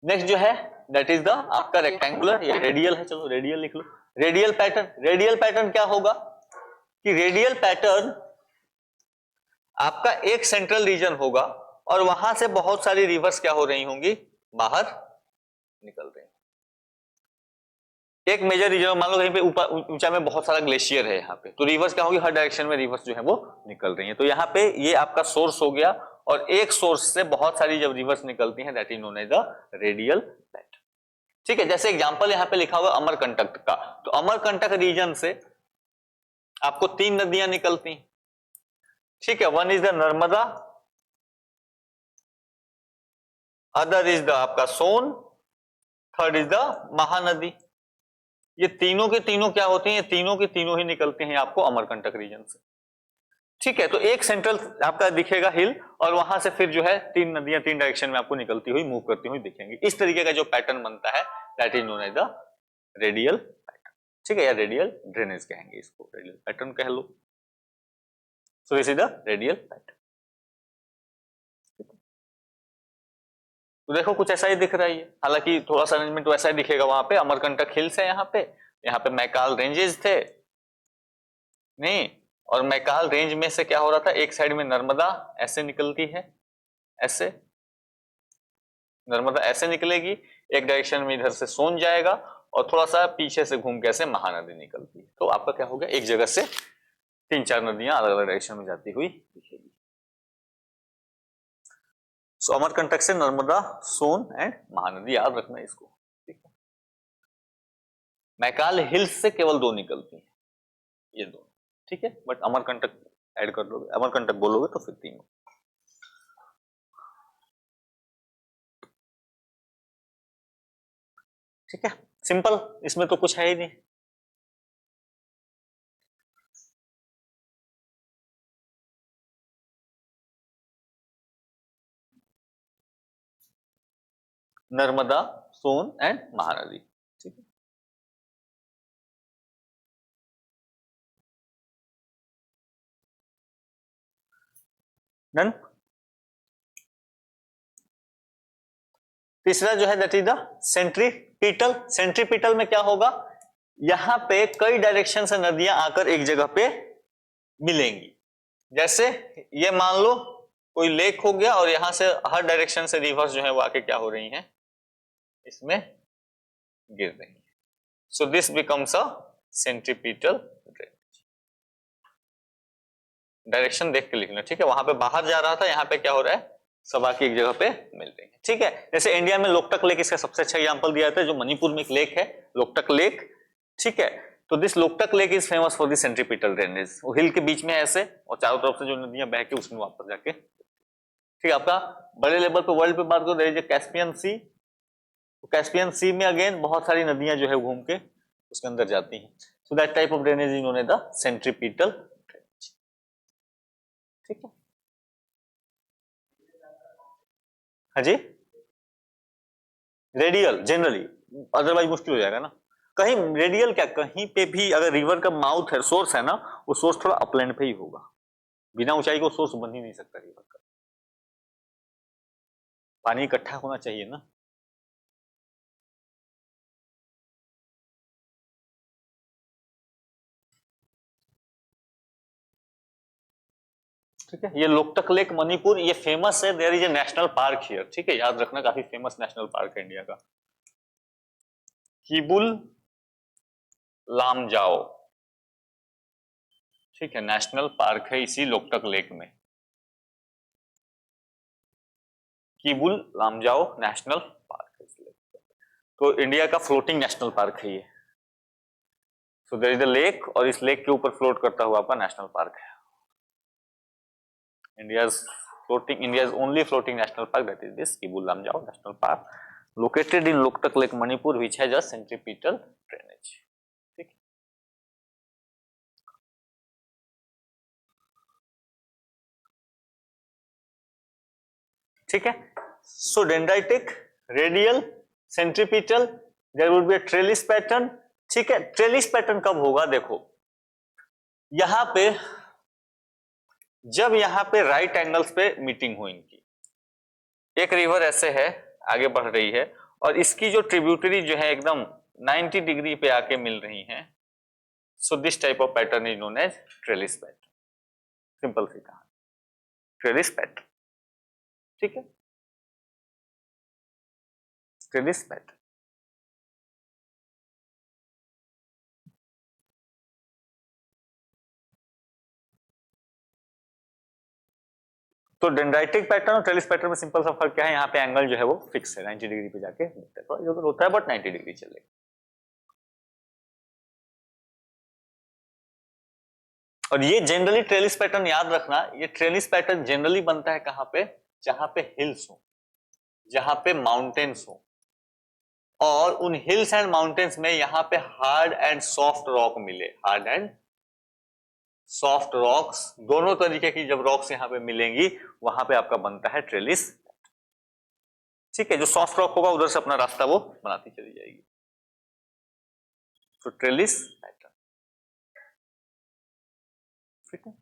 S1: नेक्स्ट जो है, दैट इज द आपका रेक्टेंगुलर या रेडियल है। चलो रेडियल लिख लो। रेडियल पैटर्न, रेडियल पैटर्न क्या होगा कि रेडियल पैटर्न आपका एक सेंट्रल रीजन होगा और वहां से बहुत सारी रिवर्स क्या हो रही होंगी, बाहर निकल रही। एक मेजर रीजन, मान लो कहीं पे ऊपर ऊंचा में बहुत सारा ग्लेशियर है, यहाँ पे तो रिवर्स क्या होगी, हर डायरेक्शन में रिवर्स जो है वो निकल रही है। तो यहाँ पे ये आपका सोर्स हो गया, और एक सोर्स से बहुत सारी जब रिवर्स निकलती हैं, that is known as the radial pattern. ठीक है। जैसे एग्जांपल यहाँ पे लिखा हुआ अमरकंटक का, तो अमरकंटक रीजन से आपको 3 नदियां निकलती हैं। ठीक है। One is the Narmada, other is the आपका सोन, थर्ड इज द महानदी। ये तीनों के तीनों क्या होते हैं, ये तीनों के तीनों ही निकलते हैं आपको अमरकंटक रीजन से। ठीक है। तो एक सेंट्रल आपका दिखेगा हिल, और वहां से फिर जो है 3 नदियां 3 डायरेक्शन में आपको निकलती हुई, मूव करती हुई दिखेंगी। इस तरीके का जो पैटर्न बनता है, that is known as the radial pattern. ठीक है, या रेडियल ड्रेनेज कहेंगे इसको, रेडियल पैटर्न कह लो। So this is the radial pattern. तो देखो कुछ ऐसा ही दिख रहा है, हालांकि थोड़ा सा अरेंजमेंट वैसा ही दिखेगा। वहां पे अमरकंटक हिल्स है, यहाँ पे मैकाल रेंजेस थे नहीं, और मैकाल रेंज में से क्या हो रहा था, एक साइड में नर्मदा ऐसे निकलती है, ऐसे नर्मदा ऐसे निकलेगी, एक डायरेक्शन में इधर से सोन जाएगा, और थोड़ा सा पीछे से घूम के ऐसे महानदी निकलती है। तो आपका क्या हो गया, एक जगह से 3-4 नदियां अलग अलग डायरेक्शन में जाती हुई दिखेगी। सो अमरकंटक से नर्मदा, सोन एंड महानदी, याद रखना इसको। ठीक है। मैकाल हिल्स से केवल 2 निकलती हैं, ये दो, ठीक है। बट अमरकंटक ऐड कर लोगे, अमरकंटक बोलोगे तो फिर 3। ठीक है, सिंपल, इसमें तो कुछ है ही नहीं। नर्मदा, सोन एंड महानदी, ठीक है। डन। तीसरा जो है that is the centripetal. Centripetal में क्या होगा, यहां पे कई डायरेक्शन से नदियां आकर एक जगह पे मिलेंगी। जैसे ये मान लो कोई लेक हो गया और यहां से हर डायरेक्शन से रिवर्स जो है वो आके क्या हो रही हैं, इसमें गिर रही है। So this becomes a centripetal drainage. Direction देख के लिखना, ठीक है। वहां पे बाहर जा रहा था, यहाँ पे क्या हो रहा है, सब आके एक जगह पे मिल रही है, ठीक है। जैसे इंडिया में लोकटक लेक इसका सबसे अच्छा एग्जांपल दिया था, जो मणिपुर में एक लेक है लोकटक लेक, ठीक है। तो this Loktak lake is famous for the centripetal drainage. वो हिल के बीच में ऐसे और चारों तरफ से जो नदियां बह के उसमें वापस जाके, ठीक है। आपका बड़े लेवल पे वर्ल्ड पे बात करो, देयर इज कैस्पियन सी। तो कैस्पियन सी में अगेन बहुत सारी नदियां जो है घूम के उसके अंदर जाती हैं। So that type of drainage is known as the centripetal drainage, ठीक है। हाँ जी, रेडियल जनरली, अदरवाइज मुश्किल हो जाएगा ना। कहीं रेडियल क्या, कहीं पे भी अगर रिवर का माउथ है, सोर्स है ना, वो सोर्स थोड़ा अपलैंड पे ही होगा। बिना ऊंचाई को सोर्स बन ही नहीं सकता रिवर का। पानी इकट्ठा होना चाहिए ना। ठीक है, ये लोकटक लेक मणिपुर, ये फेमस है, there is a national park here, ठीक है। याद रखना, काफी फेमस नेशनल पार्क है इंडिया का, किबुल लामजाओ, ठीक है। नेशनल पार्क है इसी लोकटक लेक में, किबुल लामजाओ नेशनल पार्क है इस लेक। तो इंडिया का फ्लोटिंग नेशनल पार्क है ये। So there is a lake और इस लेक के ऊपर फ्लोट करता हुआ आपका नेशनल पार्क है। India's only floating national park, that is this Kibul Lamjao National Park, located in Loktak Lake, Manipur, which has a centripetal drainage. ठीक, ठीक है। So dendritic, radial, centripetal, there would be a trellis pattern, ठीक है। ट्रेलिस पैटर्न कब होगा, देखो यहां पे जब यहां पे राइट एंगल्स पे मीटिंग हो इनकी, एक रिवर ऐसे है आगे बढ़ रही है और इसकी जो ट्रिब्यूटरी जो है एकदम 90 डिग्री पे आके मिल रही हैं। So this type of pattern is known as trellis pattern. Simple सी कहा, ट्रेलिस पैटर्न, ठीक है, ट्रेलिस पैटर्न। तो डेंड्राइटिक पैटर्न और ट्रेलिस पैटर्न में सिंपल सा फर्क क्या है, यहाँ पे एंगल जो है वो फिक्स है, 90 डिग्री पे जाके मिलता है, थोड़ा इधर होता है बट 90 डिग्री चलेगा। और ये जनरली ट्रेलिस पैटर्न याद रखना, ये ट्रेलिस पैटर्न जनरली बनता है कहां पे, जहां पे हिल्स हो, जहां पे माउंटेन्स हो, और उन हिल्स एंड माउंटेन्स में यहां पे हार्ड एंड सॉफ्ट रॉक मिले। हार्ड एंड सॉफ्ट रॉक्स, दोनों तरीके की जब रॉक्स यहां पे मिलेंगी, वहां पे आपका बनता है ट्रेलिस, ठीक है। जो सॉफ्ट रॉक होगा उधर से अपना रास्ता वो बनाती चली जाएगी। तो ट्रेलिस पैटर्न, ठीक है।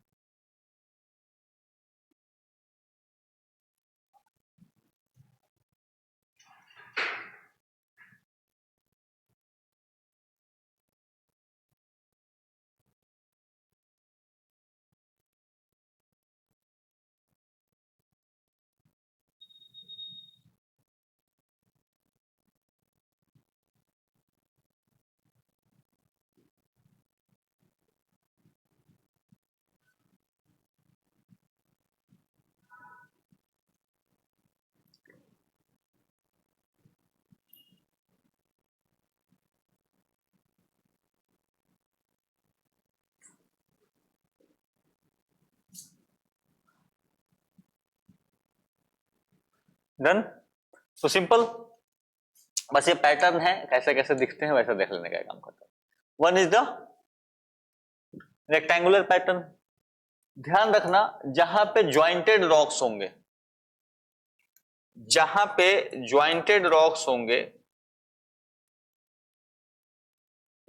S1: डन। तो सिंपल, बस ये पैटर्न है, कैसे कैसे दिखते हैं वैसा देख लेने का काम करता है। One is the rectangular pattern. ध्यान रखना, जहां पे ज्वाइंटेड रॉक्स होंगे, जहां पे ज्वाइंटेड रॉक्स होंगे,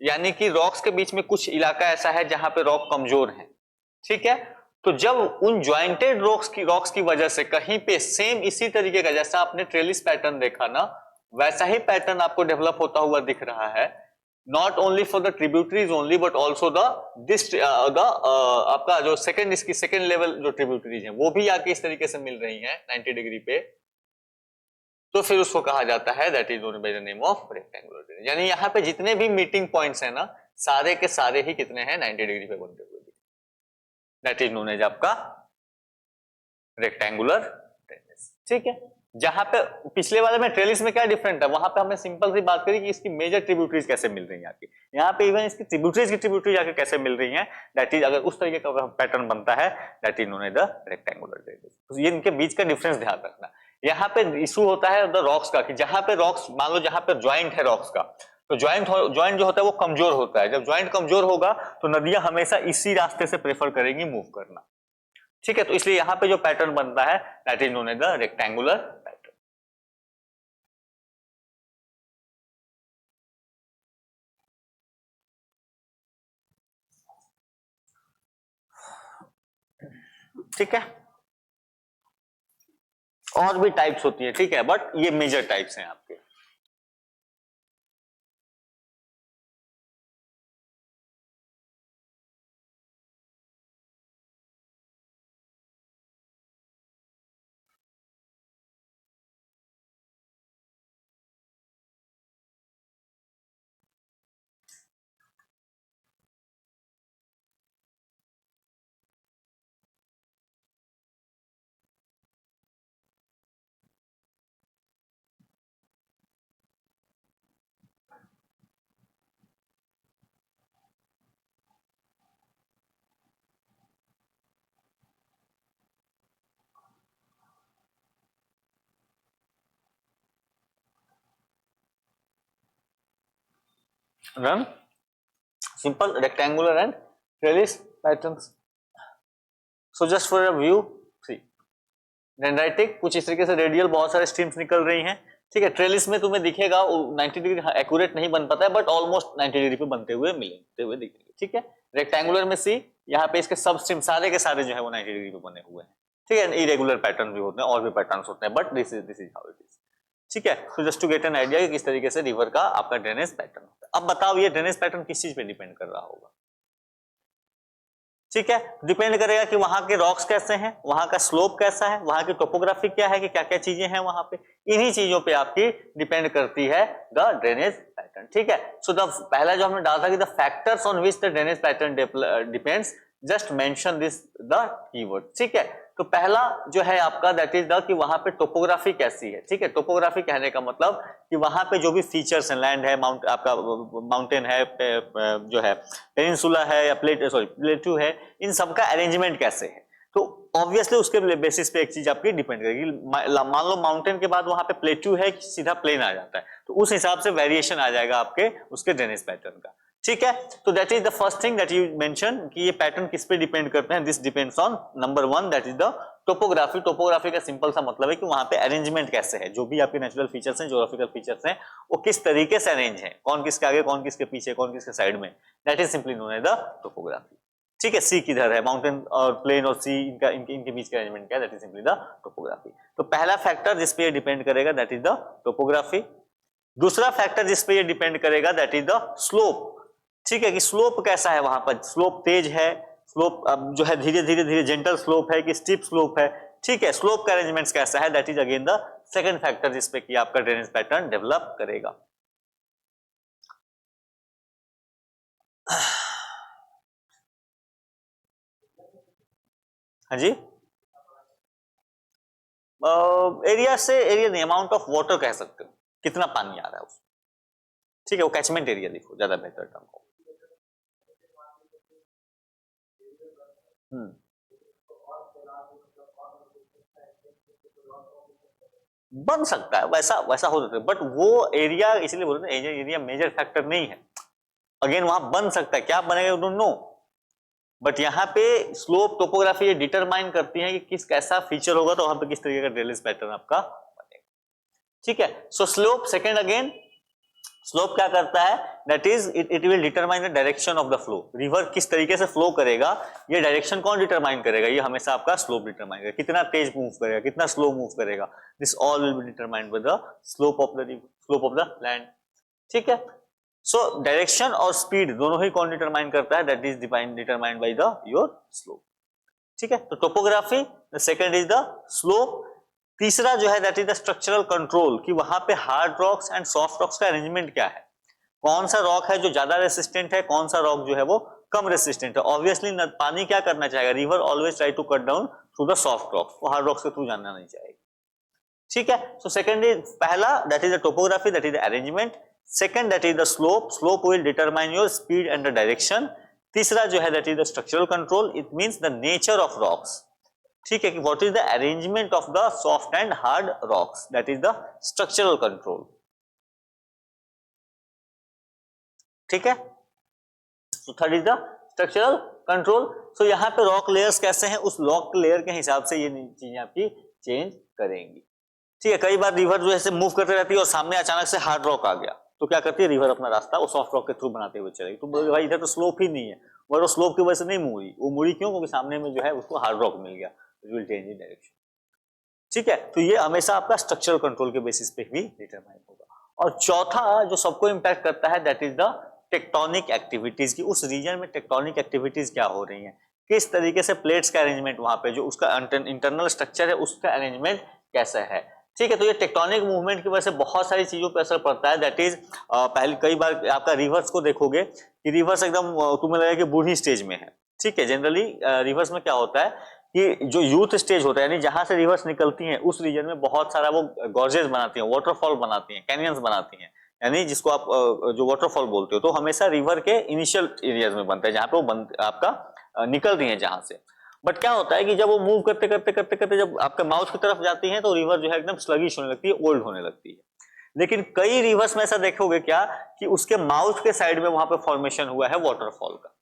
S1: यानी कि रॉक्स के बीच में कुछ इलाका ऐसा है जहां पे रॉक कमजोर है, ठीक है, तो जब उन ज्वाइंटेड रॉक्स की वजह से कहीं पे सेम इसी तरीके का, जैसा आपने ट्रेलिस पैटर्न देखा ना, वैसा ही पैटर्न आपको डेवलप होता हुआ दिख रहा है, not only for the tributaries only but also the this आपका जो सेकंड, इसकी सेकंड लेवल जो ट्रिब्यूटरीज है वो भी आके इस तरीके से मिल रही हैं 90 डिग्री पे, तो फिर उसको कहा जाता है that is known by the name of rectangular drainage. यानी यहाँ पे जितने भी मीटिंग पॉइंट्स हैं ना, सारे के सारे ही कितने हैं, 90 डिग्री पे बनते हुए, दैट इज नोन एज आपका रेक्टेंगुलर ड्रेनेज, ठीक है। जहां पे पिछले वाले में ट्रेलिस में क्या डिफरेंट है, वहां पे हमने सिंपल सी बात करी कि इसकी मेजर ट्रिब्यूटरीज कैसे मिल रही है आके, यहाँ पे इवन इसकी ट्रिब्यूटरीज आके कैसे मिल रही हैं, दैट इज, अगर उस तरीके का पैटर्न बनता है that is known as the rectangular drainage. तो ये इनके बीच का डिफरेंस ध्यान रखना। यहाँ पे इशू होता है द रॉक्स का, कि जहां पे रॉक्स, मान लो जहां पे ज्वाइंट है रॉक्स का, तो ज्वाइंट जो होता है वो कमजोर होता है। जब ज्वाइंट कमजोर होगा तो नदियां हमेशा इसी रास्ते से प्रेफर करेंगी मूव करना, ठीक है। तो इसलिए यहां पे जो पैटर्न बनता है that is known as the rectangular pattern. ठीक है, और भी टाइप्स होती है, ठीक है, बट ये मेजर टाइप्स हैं आपके। Run simple rectangular and trellis patterns. So just for a view, see dendritic कुछ इस तरीके से रेडियल बहुत सारे स्ट्रीम्स निकल रही हैं, ठीक है। ट्रेलिस में तुम्हें दिखेगा 90 डिग्री एक्यूरेट नहीं बन पाता है, बट ऑलमोस्ट 90 डिग्री पे बनते हुए दिखेंगे, ठीक है। रेक्टेंगुलर में सी, यहाँ पे इसके सब स्ट्रीम सारे के सारे जो है वो 90 डिग्री पे बने हुए हैं, ठीक है। इरेगुलर पैटर्न भी होते हैं, और भी पैटर्न होते हैं, but this is how it is, ठीक है। तो just to get an idea किस तरीके से रिवर का आपका ड्रेनेज पैटर्न होता है। अब बताओ ये ड्रेनेज पैटर्न किस चीज पे डिपेंड कर रहा होगा, ठीक है। डिपेंड करेगा कि वहां के रॉक्स कैसे हैं, वहां का स्लोप कैसा है, वहां की टोपोग्राफी क्या है, कि क्या क्या चीजें हैं वहां पे, इन्हीं चीजों पे आपकी डिपेंड करती है द ड्रेनेज पैटर्न, ठीक है। सो द पहला जो हमने डाला था कि the factors on which the drainage pattern depends, just mention this the keyword, ठीक है। तो पहला जो है आपका दैट इज द कि वहां पे टोपोग्राफी कैसी है, ठीक है। टोपोग्राफी कहने का मतलब कि वहां पे जो भी फीचर्स हैं, लैंड है, आपका माउंटेन है, जो है पेनिनसुला है या प्लेटू है, इन सब का अरेंजमेंट कैसे है। तो ऑब्वियसली उसके बेसिस पे एक चीज आपकी डिपेंड करेगी। मान लो माउंटेन के बाद वहां पे प्लेटू है, सीधा प्लेन आ जाता है, तो उस हिसाब से वेरिएशन आ जाएगा आपके उसके ड्रेनेज पैटर्न का, ठीक है। तो that is the first thing that you mention कि ये पैटर्न किस पे डिपेंड करते हैं। This depends on number 1 that is the topography. Topography का सिंपल सा मतलब है कि वहां पे अरेंजमेंट कैसे है, जो भी आपके नेचुरल फीचर्स हैं, ज्योग्राफिकल फीचर्स हैं, वो किस तरीके से अरेंज है, कौन किसके आगे, कौन किसके पीछे, कौन किसके साइड में, that is simply known as the topography, ठीक है। सी किधर है, माउंटेन और प्लेन और सी, इनके बीच का अरेंजमेंट क्या है, that is simply the topography. तो पहला फैक्टर जिस पे ये डिपेंड करेगा दैट इज द टोपोग्राफी। दूसरा फैक्टर जिस पे ये डिपेंड करेगा दैट इज द स्लोप, ठीक है, कि स्लोप कैसा है वहां पर, स्लोप तेज है, स्लोप जो है धीरे धीरे धीरे जेंटल स्लोप है कि स्टीप स्लोप है, ठीक है। स्लोप का अरेंजमेंट कैसा है, that is again the second factor जिस पे कि आपका ड्रेनेज पैटर्न डेवलप करेगा। हाँ जी, एरिया से एरिया नहीं, अमाउंट ऑफ वाटर कह सकते हो, कितना पानी आ रहा है उसमें, ठीक है। वो कैचमेंट एरिया लिखो, ज्यादा बेहतर टर्म हो। हम्म बन सकता है, वैसा वैसा हो सकता है, बट वो एरिया इसलिए बोलते हैं एरिया मेजर फैक्टर नहीं है। अगेन वहां बन सकता है, क्या बनेगा डोंट नो, बट यहाँ पे स्लोप टोपोग्राफी ये डिटरमाइन करती है कि किस कैसा फीचर होगा तो वहां पे किस तरीके का ड्रेनेज पैटर्न आपका बनेगा। ठीक है, सो स्लोप सेकंड, अगेन स्लोप क्या करता है, that is it will determine the direction of the flow. River किस तरीके से फ्लो करेगा ये डायरेक्शन कौन डिटरमाइन करेगा, ये हमेशा आपका स्लोप डिटरमाइन करेगा, कितना तेज मूव करेगा, कितना स्लो मूव करेगा, this all will be determined by the slope of the land. ठीक है, सो डायरेक्शन और स्पीड दोनों ही कौन डिटरमाइन करता है, that is determined by the your slope. ठीक है, तो topography, the second is the slope, तीसरा जो है that is the structural control, कि वहां पे hard rocks and soft rocks का अरेंजमेंट क्या है, कौन सा रॉक है जो ज्यादा रेसिस्टेंट है, कौन सा रॉक जो है वो कम रेसिस्टेंट है। ऑब्वियसली पानी क्या करना चाहेगा, river always try to cut down through the soft rocks, वो हार्ड रॉक्स के थ्रू जाना नहीं चाहेगी। ठीक है, सो सेकंड इज, पहला that is the topography, that is the arrangement, second that is the slope, slope will determine your speed and the direction, तीसरा जो है that is the structural control, it means the nature of rocks. ठीक है, कि what is the arrangement of the soft and hard rocks, that is the structural control. ठीक है, so third is the structural control. So यहाँ पे रॉक लेयर्स कैसे हैं, उस रॉक लेयर के हिसाब से ये चीजें आपकी चेंज करेंगी। ठीक है, कई बार रिवर जो है मूव करते रहती है और सामने अचानक से हार्ड रॉक आ गया तो क्या करती है, रिवर अपना रास्ता वो सॉफ्ट रॉक के थ्रू बनाते हुए चलेगी। तो भाई इधर तो स्लोप ही नहीं है, वो स्लोप की वजह से नहीं मुड़ी, वो मुड़ी क्यों, क्योंकि सामने में जो है उसको हार्ड रॉक मिल गया, it will change in direction. ठीक है, तो ये हमेशा आपका स्ट्रक्चरल कंट्रोल के बेसिस पे भी डिटरमाइन होगा। और चौथा जो सबको इंपैक्ट करता है that is the tectonic activities, की उस रीजन में टेक्टोनिक एक्टिविटीज क्या हो रही हैं, किस तरीके से प्लेट्स का अरेंजमेंट वहां पे जो उसका इंटरनल स्ट्रक्चर है उसका अरेंजमेंट कैसा है। ठीक है, तो ये टेक्टोनिक मूवमेंट की वजह से बहुत सारी चीजों पर असर पड़ता है, दैट इज पहले कई बार आपका रिवर्स को देखोगे कि रिवर्स एकदम तुम्हें लगेगा कि बूढ़ी स्टेज में है। ठीक है, जनरली रिवर्स में क्या होता है कि जो यूथ स्टेज होता है, यानी जहां से रिवर्स निकलती हैं उस रीजन में बहुत सारा वो गॉर्जेस बनाती हैं, वाटरफॉल बनाती हैं, कैनियंस बनाती हैं, यानी जिसको आप जो वाटरफॉल बोलते हो, तो हमेशा रिवर के इनिशियल एरियाज में बनता है जहां पे वो आपका निकल रही है जहां से। बट क्या होता है कि जब वो मूव करते करते करते करते जब आपके माउथ की तरफ जाती है तो रिवर जो है एकदम स्लगिश होने लगती है, ओल्ड होने लगती है। लेकिन कई रिवर्स में ऐसा देखोगे क्या कि उसके माउथ के साइड में वहां पे फॉर्मेशन हुआ है वाटरफॉल का।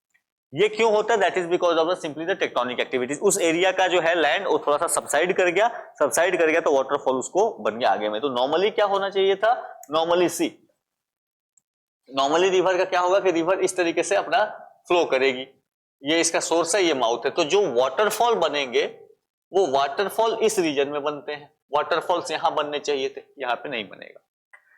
S1: ये क्यों होता है, that is because of the simply the tectonic activities. उस एरिया का जो है लैंड वो थोड़ा सा सबसाइड कर गया तो वाटरफॉल उसको बन गया आगे में। तो नॉर्मली क्या होना चाहिए था, नॉर्मली रिवर का क्या होगा कि रिवर इस तरीके से अपना फ्लो करेगी, ये इसका सोर्स है, ये माउथ है, तो जो वाटरफॉल बनेंगे वो वाटरफॉल इस रीजन में बनते हैं, वाटरफॉल्स यहां बनने चाहिए थे, यहां पे नहीं बनेगा।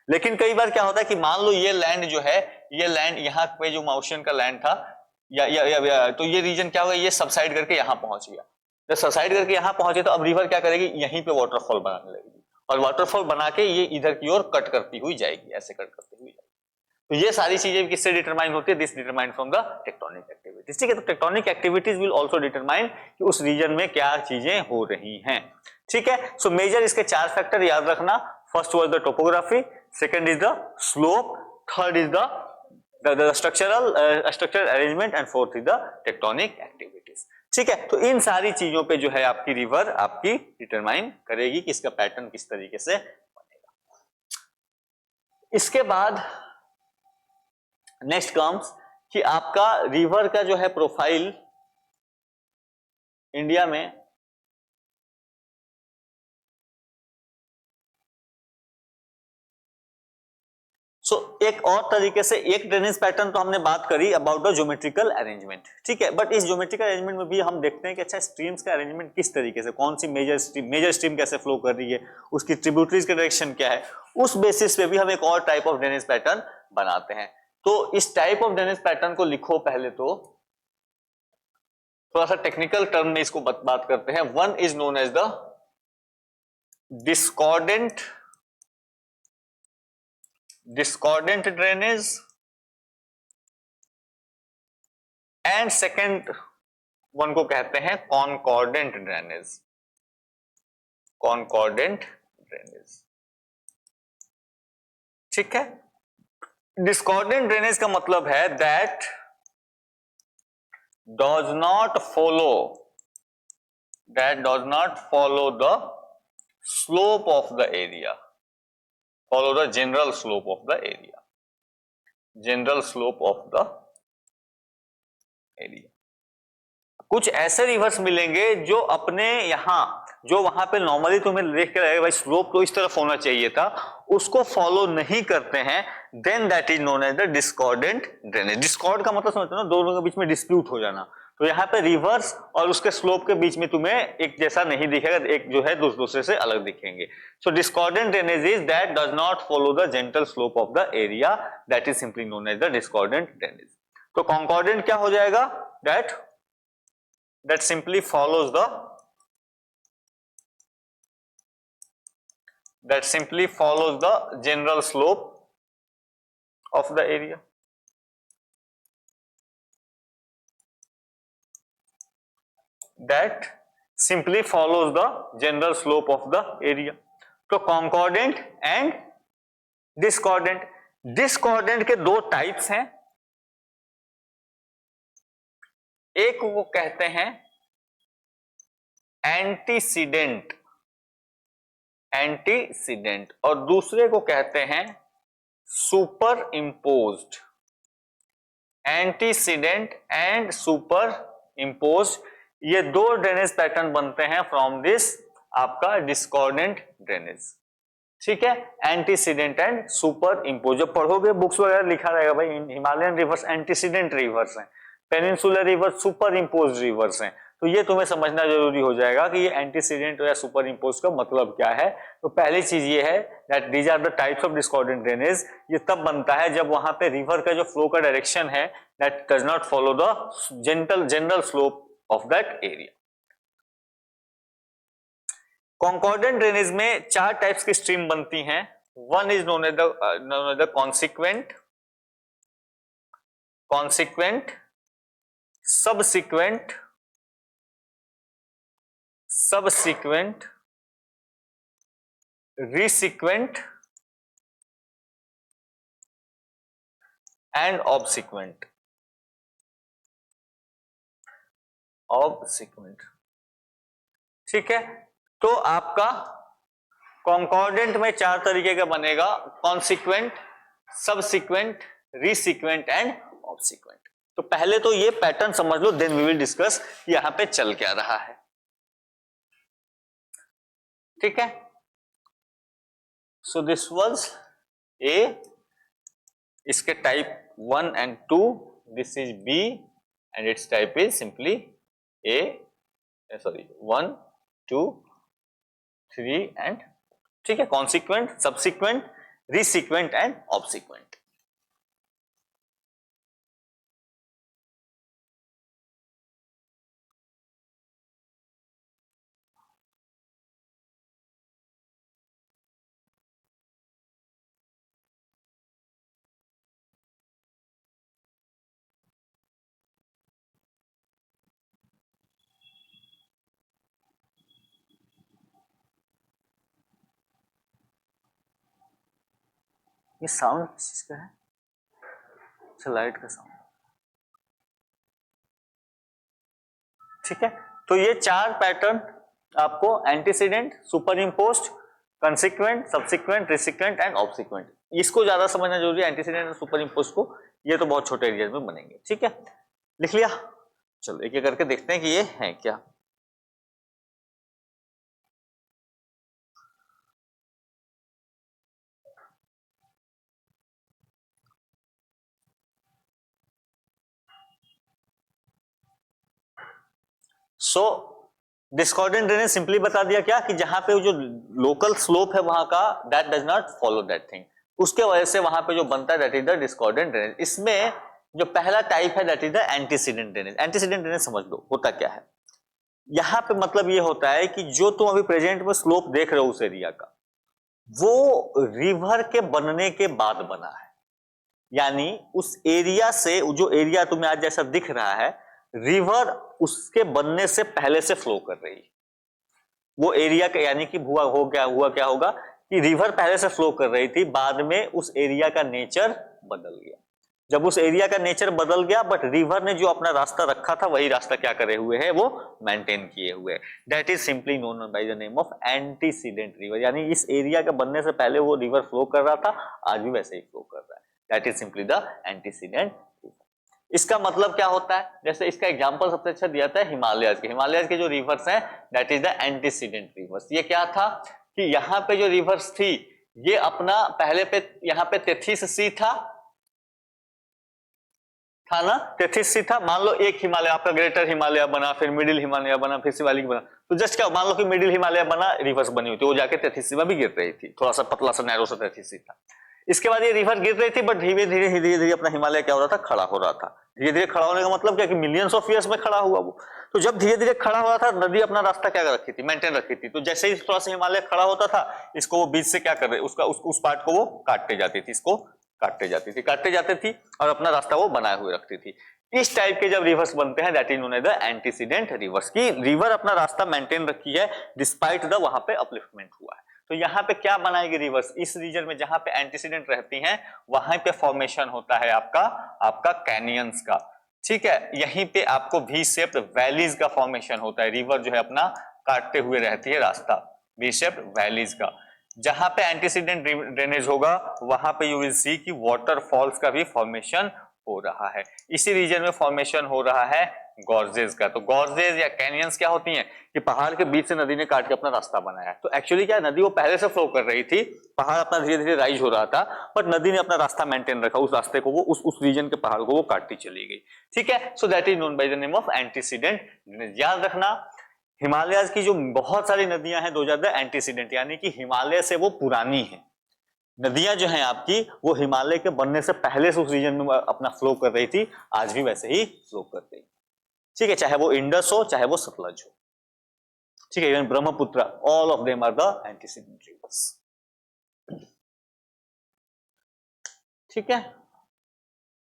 S1: लेकिन कई बार क्या होता है कि मान लो ये लैंड जो है, ये लैंड यहाँ पे जो माउशियन का लैंड था तो ये रीजन क्या होगा, ये सबसाइड करके यहाँ पहुंच गया। जब सबसाइड करके यहाँ पहुंचे तो अब रिवर क्या करेगी, यहीं पे वाटरफॉल बनाने लगेगी और वाटरफॉल बना के ये इधर की ओर कट करती हुई जाएगी, ऐसे कट करती हुई जाएगी। तो ये सारी चीजें किससे डिटरमाइन होती है, this determine from the tectonic activities. ठीक है, तो tectonic activities will also determine कि उस रीजन में क्या चीजें हो रही हैं। ठीक है, सो मेजर इसके 4 फैक्टर याद रखना, first was the topography, second is the slope, third is the structural arrangement and fourth is the tectonic activities. ठीक है, तो इन सारी चीजों पे जो है आपकी रिवर आपकी डिटरमाइन करेगी कि इसका पैटर्न किस तरीके से बनेगा। इसके बाद नेक्स्ट कम्स कि आपका रिवर का जो है प्रोफाइल इंडिया में एक और तरीके से, एक ड्रेनेज पैटर्न तो हमने बात करी अबाउट द ज्योमेट्रिकल अरेंजमेंट। ठीक है, बट इस ज्योमेट्रिकल अरेंजमेंट में भी हम देखते हैं कि अच्छा स्ट्रीम्स का अरेंजमेंट किस तरीके से, कौन सी मेजर स्ट्रीम कैसे फ्लो कर रही है, उसकी ट्रिब्यूटरीज का डायरेक्शन क्या है, उस बेसिस पे भी हम एक और टाइप ऑफ ड्रेनेज पैटर्न बनाते हैं। तो इस टाइप ऑफ ड्रेनेज पैटर्न को लिखो पहले, तो थोड़ा सा टेक्निकल टर्म में इसको बात करते हैं। One is known as the discordant drainage and second one को कहते हैं concordant drainage। ठीक है, discordant drainage का मतलब है that does not follow the slope of the area, follow the general slope of the area, general slope of the area। कुछ ऐसे रिवर्स मिलेंगे जो अपने यहाँ, जो वहां पे नॉर्मली तुम्हें देख के रहेगा भाई स्लोप तो इस तरफ होना चाहिए था, उसको फॉलो नहीं करते हैं, then that is known as the discordant drainage. Discord का मतलब समझते हो ना, दोनों के बीच में डिस्प्यूट हो जाना। तो यहाँ पे रिवर्स और उसके स्लोप के बीच में तुम्हें एक जैसा नहीं दिखेगा, एक जो है दूसरे से अलग दिखेंगे। So discordant drainage is that does not follow the gentle slope of the area, that is simply known as the discordant drainage. तो कॉन्कॉर्डेंट क्या हो जाएगा, that simply follows the general slope of the area। that simply follows the general slope of the area। तो concordant and discordant, discordant के दो टाइप्स हैं, एक वो कहते हैं एंटीसीडेंट, एंटीसीडेंट, और दूसरे को कहते हैं super imposed. Antecedent and super imposed, ये दो ड्रेनेज पैटर्न बनते हैं फ्रॉम दिस आपका डिस्कॉर्डेंट ड्रेनेज। ठीक है, एंटीसीडेंट एंड सुपर इम्पोज। जब पढ़ोगे बुक्स वगैरह लिखा रहेगा भाई हिमालयन रिवर्स एंटीसीडेंट रिवर्स हैं, peninsular reverse super impose reverse हैं। तो ये तुम्हें समझना जरूरी हो जाएगा कि ये एंटीसीडेंट या सुपर इम्पोज का मतलब क्या है। तो पहली चीज ये है that these are the types of discordant drainage. ये तब बनता है जब वहां पे रिवर का जो फ्लो का डायरेक्शन है that does not follow the general slope of that area. Concordant drainage में चार टाइप्स की स्ट्रीम बनती हैं। One is known as the consequent, subsequent, resequent and obsequent. ठीक है, तो आपका कॉन्कॉर्डेंट में चार तरीके का बनेगा, consequent, subsequent, resequent and obsequent. तो पहले तो ये पैटर्न समझ लो, देन वी विल डिस्कस कि यहां पे चल क्या रहा है। ठीक है, सो दिस वाज ए, इसके type 1 and 2, this is B and it's type is simply A, sorry 1 2 3 and, ठीक है, consequent, subsequent, resequent and obsequent. ये साउंड किसका है? अच्छा, लाइट का साउंड। ठीक है, तो ये चार पैटर्न आपको antecedent, superimposed, consequent, subsequent, resequent and obsequent, इसको ज्यादा समझना जरूरी है, एंटीसीडेंट और सुपर इम्पोज्ड को। ये तो बहुत छोटे एरिया में बनेंगे। ठीक है, लिख लिया? चलो एक एक करके देखते हैं कि ये है क्या। सो डिस्कॉर्डेंट ड्रेनेज सिंपली बता दिया क्या कि जहां पे जो लोकल स्लोप है वहां का that does not follow that thing, उसके वजह से वहां पे जो बनता है that is the discordant drainage. इसमें जो पहला टाइप है that is the antecedent drainage. Antecedent drainage समझ लो होता क्या है। यहां पे मतलब ये होता है कि जो तुम अभी प्रेजेंट में स्लोप देख रहे हो उस एरिया का, वो रिवर के बनने के बाद बना है। यानी उस एरिया से, जो एरिया तुम्हें आज जैसा दिख रहा है, रिवर उसके बनने से पहले से फ्लो कर रही है। वो एरिया का यानी कि हुआ क्या होगा कि रिवर पहले से फ्लो कर रही थी, बाद में उस एरिया का नेचर बदल गया। जब उस एरिया का नेचर बदल गया, बट रिवर ने जो अपना रास्ता रखा था वही रास्ता क्या करे हुए है, वो मेंटेन किए हुए। That is simply known by the name of antecedent river, यानी इस एरिया के बनने से पहले वो रिवर फ्लो कर रहा था, आज भी वैसे ही फ्लो कर रहा है। That is simply the antecedent river. इसका मतलब क्या होता है, जैसे इसका एग्जांपल सबसे अच्छा दिया था हिमालय के। हिमालय के जो रिवर्स हैं that is the antecedent reverse. ये क्या था कि यहाँ पे जो रिवर्स थी ये अपना पहले पे यहाँ पे तेथिस सी था ना, तेथिस सी था। मान लो एक हिमालय आपका ग्रेटर हिमालय बना, फिर मिडिल हिमालय बना, फिर शिवालिक बना, तो जस्ट क्या मान लो कि मिडिल हिमालय बना, रिवर्स बनी हुई थी, वो जाके तेथिस सी में भी गिर रही थी, थोड़ा सा पतला सा नैरो सा तेथिस सी था। इसके बाद ये रिवर गिर रही थी, बट धीरे धीरे अपना हिमालय क्या हो रहा था, खड़ा हो रहा था। धीरे धीरे खड़ा होने का मतलब क्या कि मिलियंस ऑफ ईयर्स में खड़ा हुआ वो। तो जब धीरे धीरे खड़ा हो रहा था, नदी अपना रास्ता क्या कर रखी थी, मेंटेन रखी थी। तो जैसे ही थोड़ा सा हिमालय खड़ा होता था, इसको वो बीच से क्या कर रहे, उसका उस पार्ट को वो काटते जाती थी, इसको काटते जाती थी और अपना रास्ता वो बनाए हुए रखती थी। इस टाइप के जब रिवर्स बनते हैं that is known as the antecedent rivers, की रिवर अपना रास्ता मेंटेन रखी है डिस्पाइट द वहां पे अपलिफ्टमेंट हुआ है। तो यहाँ पे क्या बनाएगी रिवर्स, इस रीजन में जहां पे एंटीसीडेंट रहती हैं वहां पे फॉर्मेशन होता है आपका कैनियंस का। ठीक है, यहीं पे आपको वी शेप्ड वैलीज का फॉर्मेशन होता है। रिवर जो है अपना काटते हुए रहती है रास्ता, वी शेप्ड वैलीज का। जहां पे एंटीसीडेंट ड्रेनेज होगा वहां पे यू विल सी कि वाटरफॉल्स का भी फॉर्मेशन हो रहा है। इसी रीजन में फॉर्मेशन हो रहा है गॉर्जेस का। तो गॉर्जेस या कैनियंस क्या होती हैं कि पहाड़ के बीच से नदी ने काट के अपना रास्ता बनाया है। तो एक्चुअली क्या नदी वो पहले से फ्लो कर रही थी, पहाड़ अपना धीरे धीरे राइज हो रहा था, बट नदी ने अपना रास्ता मेंटेन रखा, उस रास्ते को वो उस रीजन के पहाड़ को वो काटती चली गई। ठीक है, so that is known by the name of antecedent. याद रखना हिमालय की जो बहुत सारी नदियां हैं, दो ज्यादा एंटीसीडेंट, यानी कि हिमालय से वो पुरानी है। नदियां जो हैं आपकी वो हिमालय के बनने से पहले से उस रीजन में अपना फ्लो कर रही थी, आज भी वैसे ही फ्लो कर रही। ठीक है, चाहे वो इंडस हो चाहे वो सतलज हो। ठीक है, even Brahmaputra, all of them are the antecedent rivers. ठीक है,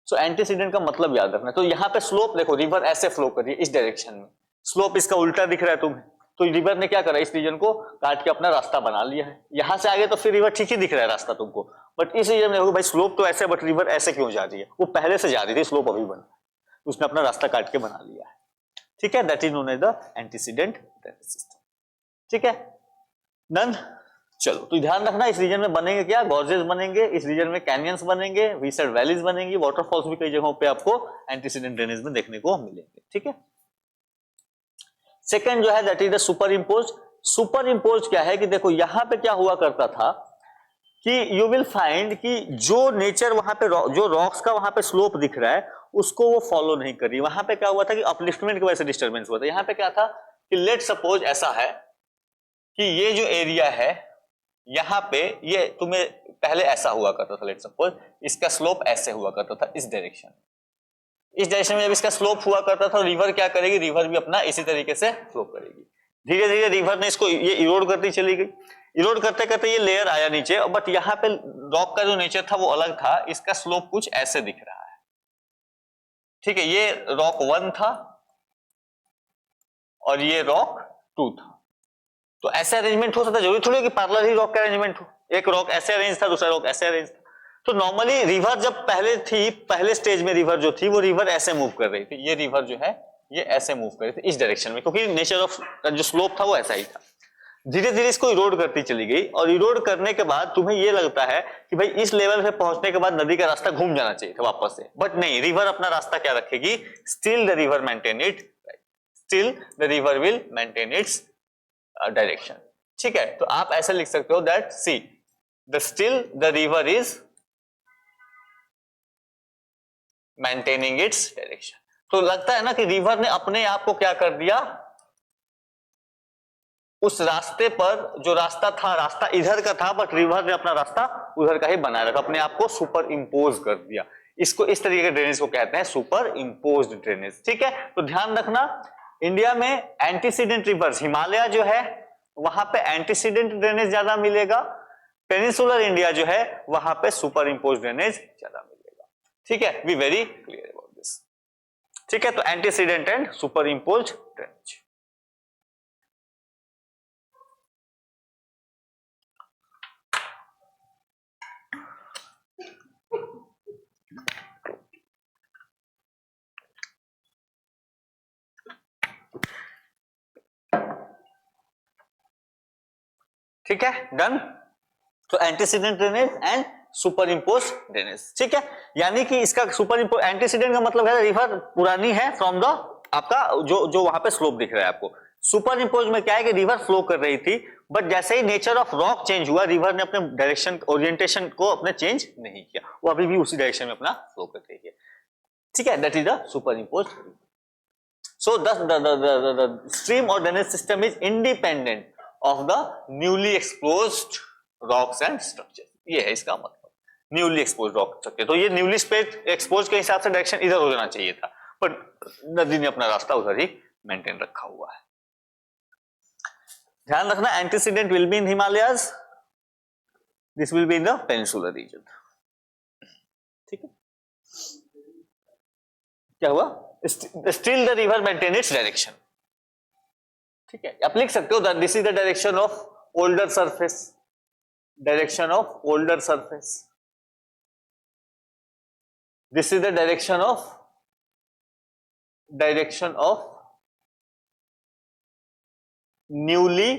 S1: सो एंटीसीडेंट का मतलब याद रखना। तो यहाँ पे स्लोप देखो, रिवर ऐसे फ्लो कर रही है इस डायरेक्शन में, स्लोप इसका उल्टा दिख रहा है तुम्हें। तो रिवर ने क्या करा, इस रीजन को काट के अपना रास्ता बना लिया है। यहां से आगे तो फिर रिवर ठीक ही दिख रहा है रास्ता तुमको, बट इस रीजन में देखो भाई स्लोप तो ऐसे, बट रिवर ऐसे क्यों जा रही है, वो पहले से जा रही थी, स्लोप अभी बना, उसने अपना रास्ता काट के बना लिया है। ठीक है, that is known as the antecedent drainage system. ठीक है डन। चलो तो ध्यान रखना इस रीजन में बनेंगे क्या, गॉर्जेस बनेंगे, इस रीजन में कैनियंस बनेंगे, वीसेड वैलीज बनेंगी, वाटरफॉल्स भी कई जगहों पे आपको एंटीसीडेंट ड्रेनेज में देखने को मिलेंगे। ठीक है, सेकंड जो है that is the super impose. Super impose क्या है कि देखो यहां पे क्या हुआ करता था कि यू विल फाइंड कि जो नेचर वहां पे जो रॉक्स का वहां पे स्लोप दिख रहा है उसको वो फॉलो नहीं कर रही। वहां पे क्या हुआ था कि अपलिफ्टमेंट की वजह से डिस्टर्बेंस हुआ था। यहां पे क्या था कि लेट सपोज ऐसा है कि ये जो एरिया है यहां पे ये तुम्हें पहले ऐसा हुआ करता था, लेट सपोज इसका स्लोप ऐसे हुआ करता था इस डायरेक्शन में जब इसका स्लोप हुआ करता था, रिवर क्या करेगी, रिवर भी अपना इसी तरीके से फ्लो करेगी। धीरे धीरे रिवर ने इसको ये इरोड करती चली गई, इरोड करते करते ये लेयर आया नीचे, बट यहाँ पे रॉक का जो नेचर था वो अलग था, इसका स्लोप कुछ ऐसे दिख रहा है। ठीक है, ये रॉक 1 था और ये रॉक 2 था। तो ऐसे अरेंजमेंट हो सकता है, जरूरी थोड़ी कि पैरेलल ही रॉक का अरेंजमेंट हो, एक रॉक ऐसे अरेंज था दूसरा रॉक ऐसे अरेंज था। तो नॉर्मली रिवर जब पहले थी, पहले स्टेज में रिवर जो थी वो रिवर ऐसे मूव कर रही थी, ये रिवर जो है ये ऐसे मूव कर रही थी इस डायरेक्शन में, क्योंकि नेचर ऑफ जो स्लोप था वो ऐसा ही था। धीरे धीरे इसको इरोड करती चली गई, और इरोड करने के बाद तुम्हें ये लगता है कि भाई इस लेवल पे पहुंचने के बाद नदी का रास्ता घूम जाना चाहिए था वापस से, बट नहीं, रिवर अपना रास्ता क्या रखेगी, still the river maintain it, still the river will maintain its direction. ठीक है, तो आप ऐसे लिख सकते हो that see the still the river is maintaining its direction. तो लगता है ना कि रिवर ने अपने आप को क्या कर दिया, उस रास्ते पर जो रास्ता था, रास्ता इधर का था, बट रिवर ने अपना रास्ता उधर का ही बनाए रखा, अपने आप को सुपर इंपोज कर दिया। इसको इस तरीके के ड्रेनेज को कहते हैं सुपर इंपोज्ड ड्रेनेज। ठीक है, तो ध्यान रखना इंडिया में एंटीसीडेंट रिवर्स, हिमालय जो है वहां पे एंटीसीडेंट ड्रेनेज ज्यादा मिलेगा, पेनिनसुलर इंडिया जो है वहां पे सुपर इंपोज ड्रेनेज ज्यादा मिलेगा। ठीक है, be very clear about this. ठीक है, तो antecedent and super impose drainage. ठीक है, डन। तो antecedent drainage and super impose drainage, ठीक है। यानी कि इसका सुपर इम्पोज, एंटीसीडेंट का मतलब है रिवर पुरानी है फ्रॉम द आपका जो वहां पे स्लोप दिख रहा है आपको। सुपर इम्पोज में क्या है कि रिवर फ्लो कर रही थी, बट जैसे ही नेचर ऑफ रॉक चेंज हुआ, रिवर ने अपने डायरेक्शन ओरिएंटेशन को अपने चेंज नहीं किया, वो अभी भी उसी डायरेक्शन में अपना फ्लो कर रही है, ठीक है। That is the superimpose. So the stream और drainage system is independent of the newly exposed rocks and structure, ये है इसका मतलब, न्यूली एक्सपोज्ड रॉक स्ट्रक्चर। तो ये न्यूली एक्सपोज के हिसाब से डायरेक्शन इधर हो जाना चाहिए था, पर नदी ने अपना रास्ता उधर ही मेंटेन रखा हुआ है। ध्यान रखना, antecedent will be in Himalayas, this will be in the peninsular reason, ठीक है। क्या हुआ, still the river maintain its direction, ठीक है। आप लिख सकते हो this is the direction of older surface, direction of older surface, this is the direction of newly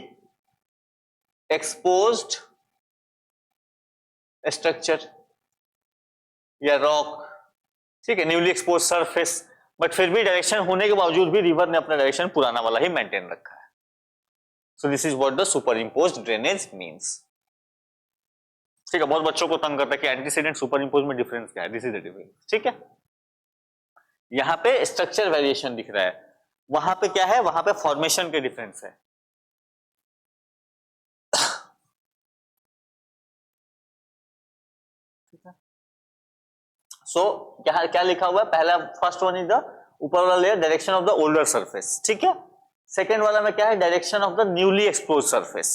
S1: exposed structure या रॉक, ठीक है, न्यूली एक्सपोज सरफेस। बट फिर भी डायरेक्शन होने के बावजूद भी रिवर ने अपना डायरेक्शन पुराना वाला ही मेंटेन रखा है। So this is what the super imposed drainage means, ठीक है। बहुत बच्चों को तंग करता है कि एंटीसीडेंट सुपर इम्पोज में डिफरेंस क्या है, दिस इज द डिफरेंस, ठीक है। यहां पे स्ट्रक्चर वेरिएशन दिख रहा है, वहां पे क्या है, वहां पे फॉर्मेशन के डिफरेंस है। सो क्या लिखा हुआ है, पहला फर्स्ट वन इज द ऊपर वाला layer direction of the older surface, ठीक है। सेकेंड वाला में क्या है, direction of the newly expose surface,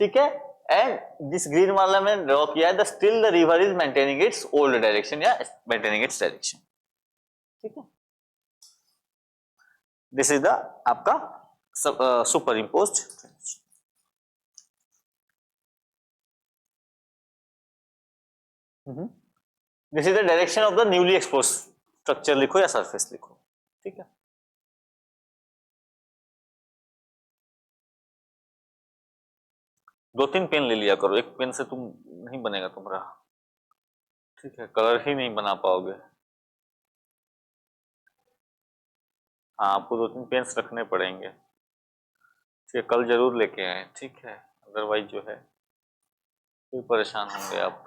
S1: ठीक है। एंड दिस ग्रीन वाला में ड्रॉ किया है the still the river is maintaining it's old direction या मेंटेनिंग इट्स डायरेक्शन, ठीक है। दिस इज द आपका super imposed. This is the direction of the newly expose structure लिखो या सरफेस लिखो, ठीक है। दो तीन पेन ले लिया करो, एक पेन से तुम नहीं बनेगा तुम्हारा, ठीक है, कलर ही नहीं बना पाओगे। हाँ, आपको दो तीन पेन्स रखने पड़ेंगे, ठीक है, कल जरूर लेके आए, ठीक है, अदरवाइज जो है फिर परेशान होंगे आप।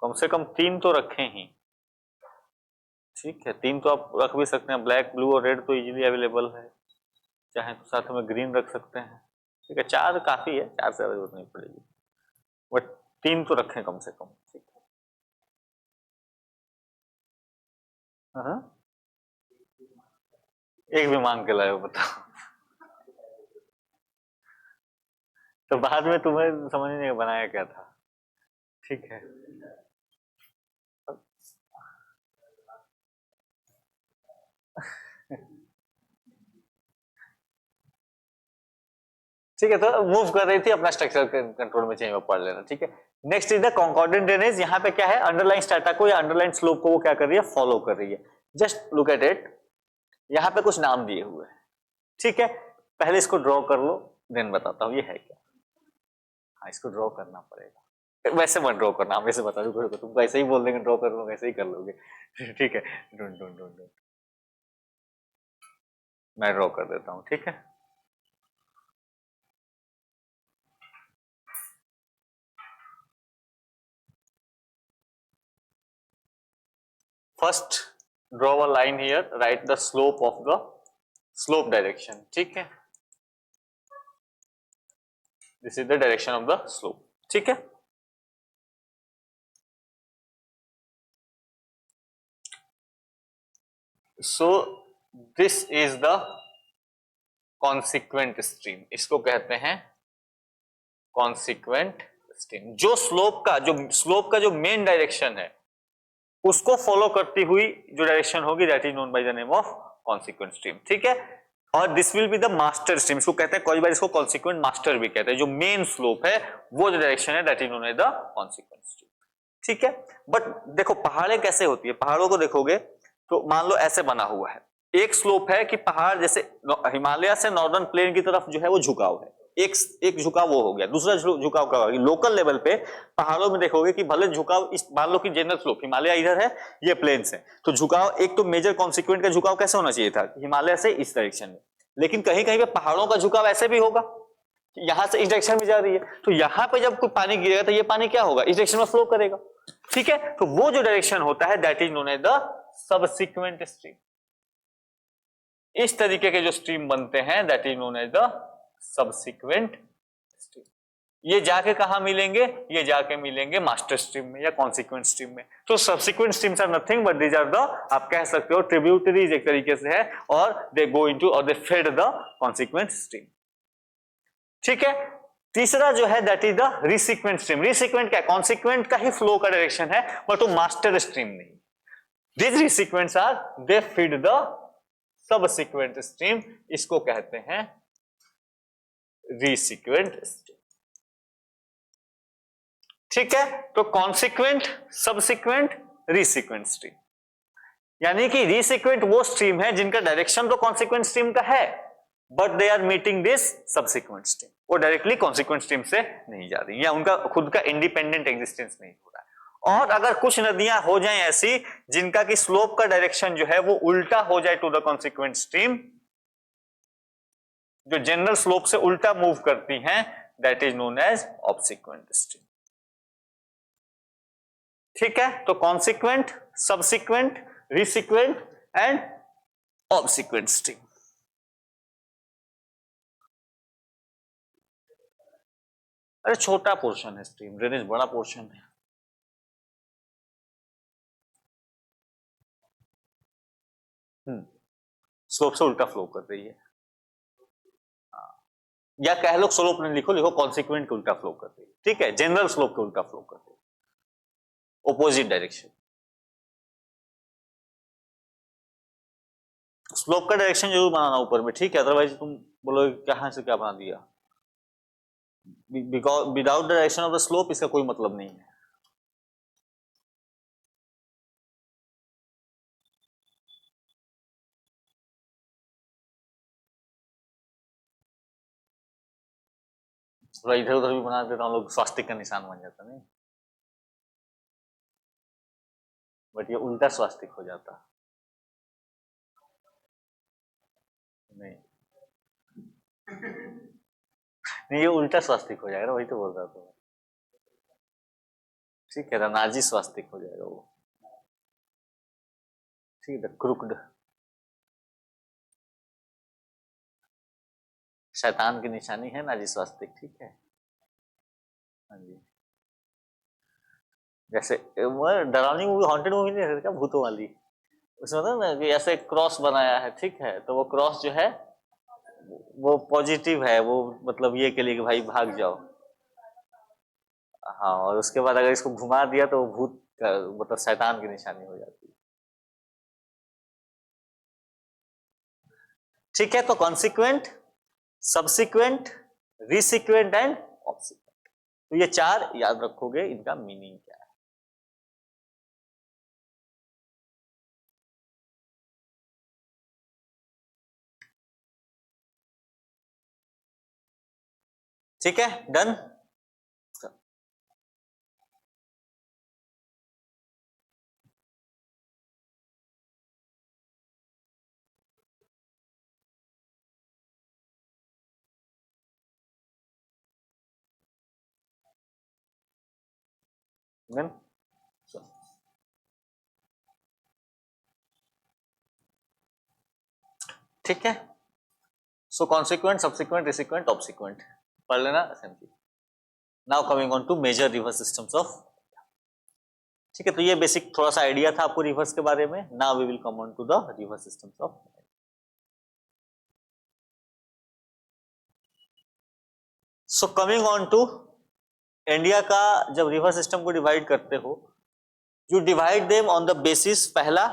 S1: कम से कम 3 तो रखें ही, ठीक है। 3 तो आप रख भी सकते हैं, ब्लैक, ब्लू और रेड तो इजीली अवेलेबल है, चाहे तो साथ में ग्रीन रख सकते हैं, ठीक है। 4 काफी है, 4 से जरूरत नहीं पड़ेगी, बट 3 तो रखें कम से कम, ठीक है। हाँ, एक भी मांग के लाए, बताओ। तो बाद में तुम्हें समझ नहीं बनाया क्या था, ठीक है। ठीक है, तो मूव कर रही थी, अपना स्ट्रक्चर कंट्रोल में चेंज पढ़ लेना, ठीक है। Next is the concordant drainage. यहाँ पे क्या है, अंडरलाइन स्ट्रेटा को या अंडरलाइन स्लोप को वो क्या कर रही है, फॉलो कर रही है। जस्ट लुक एट इट, यहाँ पे कुछ नाम दिए हुए हैं, ठीक है। पहले इसको ड्रॉ कर लो, देन बताता हूँ ये है क्या। हाँ, इसको ड्रॉ करना पड़ेगा, वैसे मत ड्रॉ करना, हम ऐसे बता दो, तुम ऐसे ही बोल देंगे ड्रॉ कर लो, वैसे ही कर लोगे, ठीक है। डोंट डोंट डोंट, मैं ड्रॉ कर देता हूँ, ठीक है। First, draw a line here, write the slope of the slope direction, ठीक है। This is the direction of the slope, ठीक है। So this is the consequent stream, इसको कहते हैं consequent stream। जो स्लोप का जो मेन डायरेक्शन है उसको फॉलो करती हुई जो डायरेक्शन होगी, that is known by the name of consequent stream, ठीक है। और this will be the master stream, इसको कहते हैं, कई बार इसको कॉन्सिक्वेंट मास्टर भी कहते हैं। जो मेन स्लोप है वो जो डायरेक्शन है, that is known as the consequent stream, ठीक है। बट देखो पहाड़े कैसे होती है, पहाड़ों को देखोगे तो मान लो ऐसे बना हुआ है, एक स्लोप है कि पहाड़ जैसे हिमालय से नॉर्दर्न प्लेन की तरफ जो है वो झुकाव है, एक झुकाव वो हो गया। दूसरा झुकाव क्या होगा, लोकल लेवल पे पहाड़ों में देखोगे कि भले झुकाव इस, मान लो कि जनरल स्लोप हिमालय इधर है, ये प्लेन्स है, तो झुकाव एक तो मेजर कॉन्सिक्वेंट का झुकाव कैसे होना चाहिए था, हिमालय से इस डायरेक्शन में, लेकिन कहीं कहीं पे पहाड़ों का झुकाव ऐसे भी होगा, यहां से इस डायरेक्शन में जा रही है, तो यहां पे जब कोई पानी गिरेगा तो ये पानी क्या होगा, इस डायरेक्शन में फ्लो करेगा। ठीक है, तो वो जो डायरेक्शन होता है that is known as the subsequent stream. इस तरीके के जो स्ट्रीम बनते हैं that is known as the subsequent stream. ये जाके कहां मिलेंगे, ये जाके मिलेंगे मास्टर स्ट्रीम में या कॉन्सिक्वेंट स्ट्रीम में। तो subsequent streams are nothing but these are the, आप कह सकते हो ट्रिब्यूटरीज एक तरीके से है, और दे गो इनटू और they fed the consequent stream. ठीक है, तीसरा जो है that is the resequent stream. Resequent क्या है, कॉन्सिक्वेंट का ही फ्लो का डायरेक्शन है बट वो मास्टर स्ट्रीम नहीं। This resequents are they feed the subsequent stream, इसको कहते हैं रिसीक्वेंट स्ट्रीम। ठीक है, तो कॉन्सिक्वेंट, सबसिक्वेंट, रिसीक्वेंट स्ट्रीम, यानी कि रिसीक्वेंट वो स्ट्रीम है जिनका डायरेक्शन तो कॉन्सिक्वेंट स्ट्रीम का है but they are meeting this subsequent stream, वो डायरेक्टली कॉन्सिक्वेंट स्ट्रीम से नहीं जा रही, या उनका खुद का इंडिपेंडेंट एग्जिस्टेंस नहीं हो रहा है। और अगर कुछ नदियां हो जाएं ऐसी जिनका की स्लोप का डायरेक्शन जो है वो उल्टा हो जाए टू द कॉन्सिक्वेंट स्ट्रीम, जो जनरल स्लोप से उल्टा मूव करती हैं, that is known as obsequent stream. ठीक है, तो consequent, subsequent, resequent and obsequent stream. अरे छोटा पोर्शन है स्ट्रीम, ड्रेनेज बड़ा पोर्शन है। स्लोप से उल्टा फ्लो कर रही है, या कह लो स्लोप नहीं लिखो, लिखो कॉन्सिक्वेंट के उल्टा फ्लो कर रही है। ठीक है, जनरल स्लोप के उल्टा फ्लो कर रही है, ऑपोजिट डायरेक्शन। स्लोप का डायरेक्शन जरूर बनाना ऊपर में, ठीक है, अदरवाइज तुम बोलोगे कहां से क्या बना दिया, because without direction of the slope इसका कोई मतलब नहीं है। थोड़ा इधर उधर भी बना देता हूँ, लोग स्वास्तिक का निशान बन जाता नहीं, बट ये उल्टा स्वास्तिक हो जाता नहीं, नहीं ये उल्टा स्वास्तिक हो जाएगा, वही तो बोल रहा था। ठीक है, नाजी स्वास्तिक हो जाएगा वो। ठीक है, क्रुक्ड, शैतान की निशानी है नाजी स्वास्तिक। ठीक है, हाँ जी, जैसे डरावनी मूवी, हॉन्टेड मूवी नहीं है क्या, भूतों वाली, उसमें होता है ना कि ऐसे क्रॉस बनाया है, ठीक है, तो वो क्रॉस जो है वो पॉजिटिव है, वो मतलब ये के लिए कि भाई भाग जाओ। हाँ, और उसके बाद अगर इसको घुमा दिया तो भूत मतलब शैतान की निशानी हो जाती है। ठीक है, तो consequent, subsequent, resequent and obsequent, तो ये चार याद रखोगे, इनका मीनिंग क्या है। ठीक है, डन। डन, ठीक है, so consequent, subsequent, resequent, obsequent पढ़ लेना assembly. Now coming on to major river systems of. ठीक है, तो ये बेसिक थोड़ा सा आइडिया था आपको रिवर्स के बारे में। Now we will come on to the river systems of. So coming on to India का, जब रिवर सिस्टम को डिवाइड करते हो, you divide them on the basis, पहला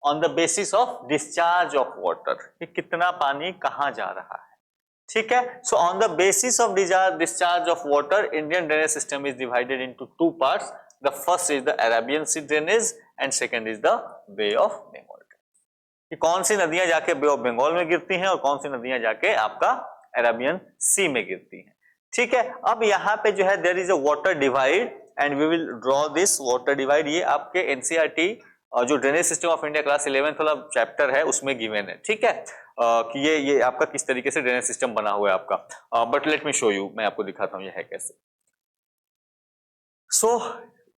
S1: on the basis of discharge of water, कि कितना पानी कहां जा रहा है। ठीक है, so on the basis of discharge of water, Indian drainage system is divided into two parts. The first is the Arabian sea drainage and second is the bay of Bengal. कि कौन सी नदियां जाके बे ऑफ बंगाल में गिरती हैं और कौन सी नदियां जाके आपका अरेबियन सी में गिरती हैं। ठीक है, अब यहाँ पे जो है there is a water divide and we will draw this water divide. ये आपके एनसीईआरटी जो drainage system of India class 11th वाला चैप्टर है उसमें गिवन है। ठीक है, कि ये आपका किस तरीके से ड्रेनेज सिस्टम बना हुआ है आपका। But let me show you, मैं आपको दिखाता हूँ ये है कैसे। So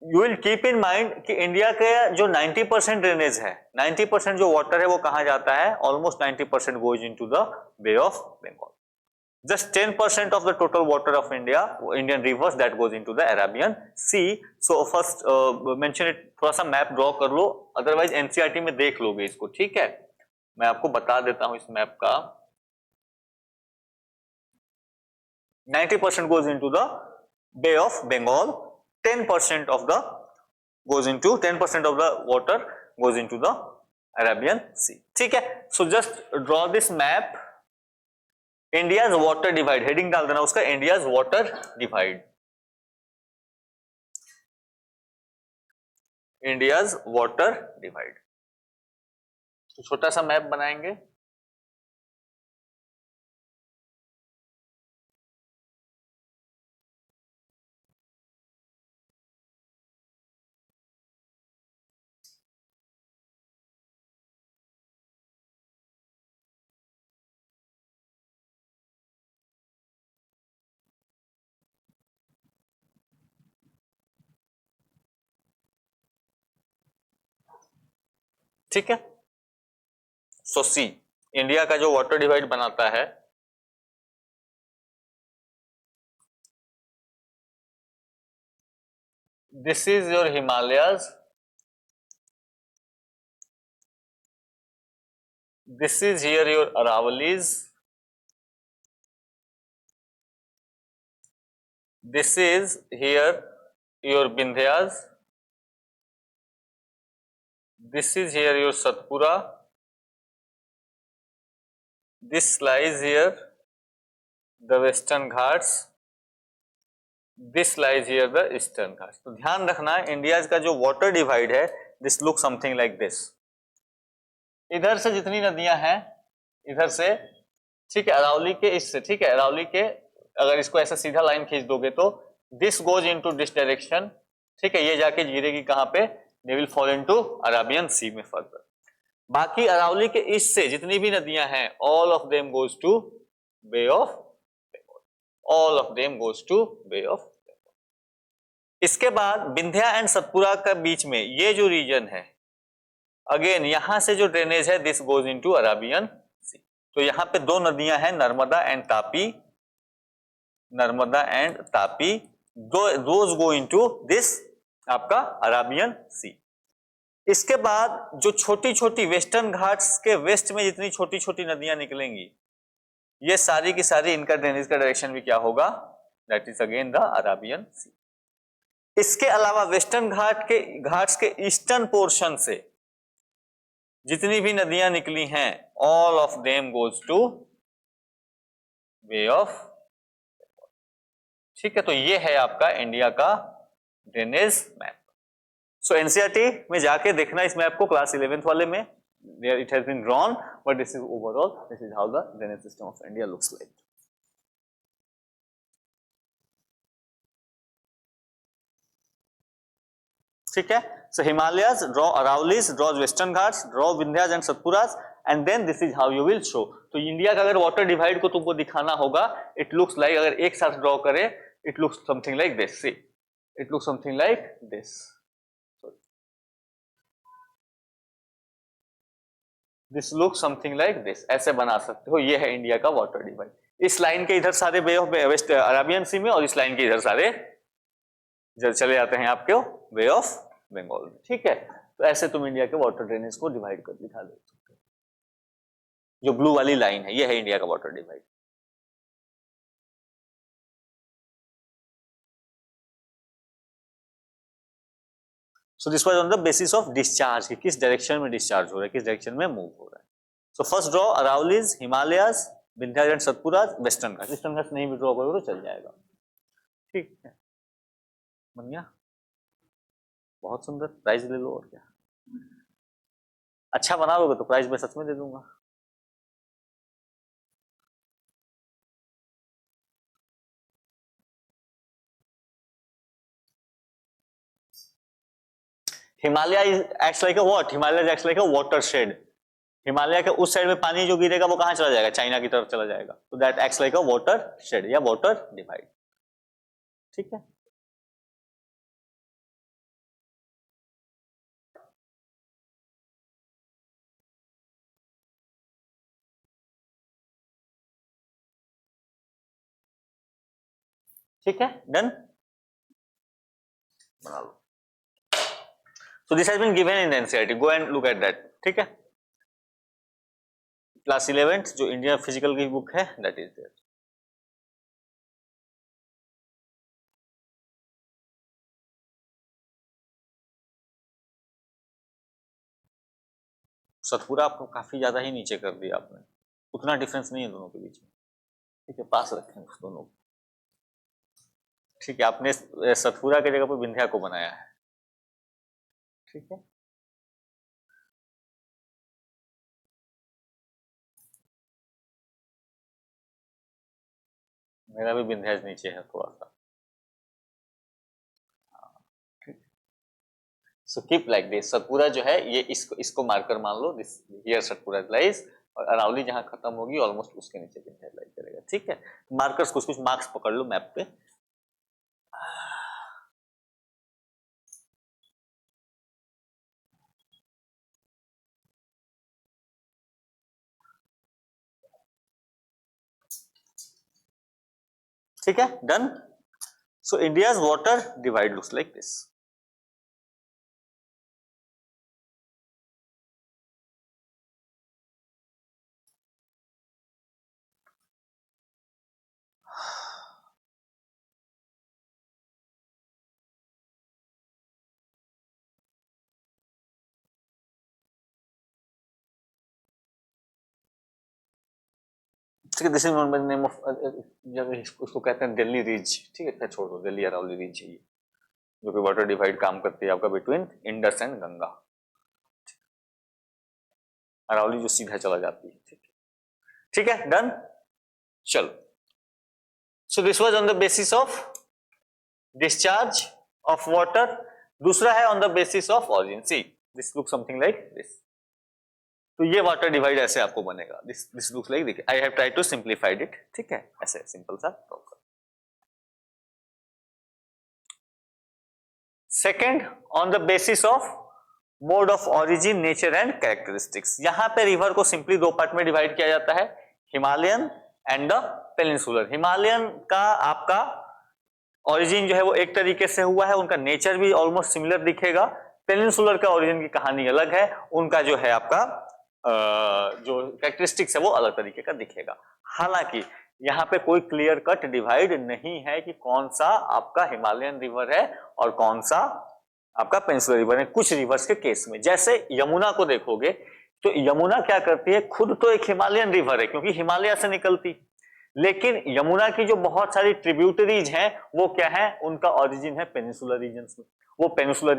S1: you will keep in mind कि इंडिया के जो 90% ड्रेनेज है, 90% जो वाटर है वो कहाँ जाता है, almost 90% goes into the bay of Bengal. Just 10% of the total water of India, Indian rivers, that goes into the Arabian Sea. So first mention it, थोड़ा सा मैप ड्रॉ कर लो, अदरवाइज एनसीईआरटी में देख लोगे इसको। ठीक है, मैं आपको बता देता हूं इस मैप का। 90% goes into the Bay of Bengal, 10% of the goes into 10% of the water goes into the Arabian Sea. ठीक है, so just draw this map. India's water divide, heading डाल देना उसका, India's water divide, India's water divide. तो छोटा सा मैप बनाएंगे। ठीक है, सो सी इंडिया का जो वाटर डिवाइड बनाता है, this is your Himalayas, this is here your Aravallis, this is here your Vindhyas, this is here your Satpura, this lies here the western ghats, this lies here the eastern ghats। तो ध्यान रखना इंडिया का जो वाटर डिवाइड है, this look something like this. इधर से जितनी नदियां हैं, इधर से, ठीक है, अरावली के इससे, ठीक है, अरावली के अगर इसको ऐसा सीधा लाइन खींच दोगे तो this goes into this direction. ठीक है, ये जाके गिरेगी कहां पे, they will fall into Arabian sea में फर्दर। बाकी अरावली के ईस्ट से जितनी भी नदियां हैं, all of them goes to bay of Bengal, all of them goes to bay of Bengal. इसके बाद विंध्या एंड सतपुरा के बीच में ये जो रीजन है, अगेन यहां से जो ड्रेनेज है, दिस गोज इनटू अराबियन सी। तो यहां पे दो नदियां हैं, Narmada and Tapi, Narmada and Tapi, those go into this आपका अराबियन सी। इसके बाद जो छोटी छोटी वेस्टर्न घाट्स के वेस्ट में जितनी छोटी छोटी नदियां निकलेंगी, ये सारी की सारी, इनका ड्रेनेज का डायरेक्शन भी क्या होगा, that is again the Arabian sea. इसके अलावा वेस्टर्न घाट्स के ईस्टर्न पोर्शन से जितनी भी नदियां निकली हैं, all of them goes to bay of. ठीक है, तो ये है आपका इंडिया का ड्रेनेज मैप। सो एनसीईआरटी में जाके देखना इस मैप को, क्लास 11th वाले में there it has been drawn, but this is overall, this is how the drainage system of India looks like. ठीक है, so Himalayas, draw Aravallis, draw Western Ghats, draw Vindhyas and Satpuras, and then this is how you will show। तो इंडिया का अगर वाटर डिवाइड को तुमको दिखाना होगा, it looks like, अगर एक साथ ड्रॉ करें, it looks something like this, see, it looks something like this, this look something like this, ऐसे बना सकते हो। ये है इंडिया का वाटर डिवाइड। इस लाइन के इधर सारे बे ऑफ वेस्ट अराबियन सी में, और इस लाइन के इधर सारे चले जाते हैं आपके बे ऑफ बंगाल में। ठीक है, तो ऐसे तुम इंडिया के वाटर ड्रेनेज को डिवाइड कर दिखा दे सकते हो। जो ब्लू वाली लाइन है, ये है इंडिया का water divide. So this was on the basis of discharge, कि किस डायरेक्शन में डिस्चार्ज हो रहा है, किस डायरेक्शन में मूव हो रहा है। So first draw Aravallis, Himalayas, Vindhyachal and Satpura, western Ghats. Western Ghats नहीं भी ड्रॉ करोगे तो चल जाएगा। ठीक है, बन गया, बहुत सुंदर। प्राइज ले लो, और क्या, अच्छा बना लोगे तो प्राइज मैं सच में दे दूंगा। Himalaya acts like a what? Himalaya acts like a water shade. Himalaya के उस साइड में पानी जो गिरेगा वो कहां चला जाएगा? चाइना की तरफ चला जाएगा। तो that acts like a watershed या वाटर डिवाइड। ठीक है, ठीक है, डन, बना लो। So this has been given in NCERT, go and look at that. ठीक है, क्लास 11th जो इंडियन फिजिकल की बुक है दैट इज देयर। सतपुरा आपको काफी ज्यादा ही नीचे कर दिया आपने, उतना डिफरेंस नहीं है दोनों के बीच में। ठीक है, पास रखें उस दोनों को। ठीक है, आपने सतपुरा की जगह पर विंध्या को बनाया है। ठीक है, मेरा भी विंध्याज नीचे है थोड़ा सा। So keep like this. Satpura जो है ये इसको मार्कर मान लो, दिस हियर सतपुरा लाइज, और अरावली जहां खत्म होगी ऑलमोस्ट उसके नीचे विंध्याज लाइज करेगा। ठीक है, मार्कर्स कुछ कुछ मार्क्स पकड़ लो मैप पे। ठीक है, done. So India's water divide looks like this. ठीक है, this is known by the name of, उसको कहते हैं दिल्ली रिज। ठीक है, छोड़ दो, दिल्ली अरावली रिज है ये, जो कि वाटर डिवाइड काम करती है आपका बिटवीन इंडस एंड गंगा। अरावली जो सीधा चला जाती है। ठीक है, ठीक है, डन, चलो। So this was on the basis of discharge of water. दूसरा है on the basis of origin. See this look something like this. तो ये वाटर डिवाइड ऐसे आपको बनेगा, दिस लुक्स लाइक, देखिए I have tried to simplified it. ठीक है, ऐसे सिंपल सा। Second, on the basis of mode of origin, nature and characteristics. यहां पे रिवर को सिंपली दो पार्ट में डिवाइड किया जाता है, Himalayan and the peninsular. Himalayan का आपका ओरिजिन जो है वो एक तरीके से हुआ है, उनका नेचर भी ऑलमोस्ट सिमिलर दिखेगा। पेनिनसुलर का ओरिजिन की कहानी अलग है, उनका जो है आपका जो कैरेक्टरिस्टिक्स है वो अलग तरीके का दिखेगा। हालांकि यहाँ पे कोई क्लियर कट डिवाइड नहीं है कि कौन सा आपका हिमालयन रिवर है और कौन सा आपका पेनिनसुलर रिवर है। कुछ रिवर्स के केस में, जैसे यमुना को देखोगे तो यमुना क्या करती है, खुद तो एक हिमालयन रिवर है क्योंकि हिमालय से निकलती, लेकिन यमुना की जो बहुत सारी ट्रिब्यूटरीज हैं वो क्या है, उनका ओरिजिन है पेनिनसुलर रीजन में, वो पेनिनसुलर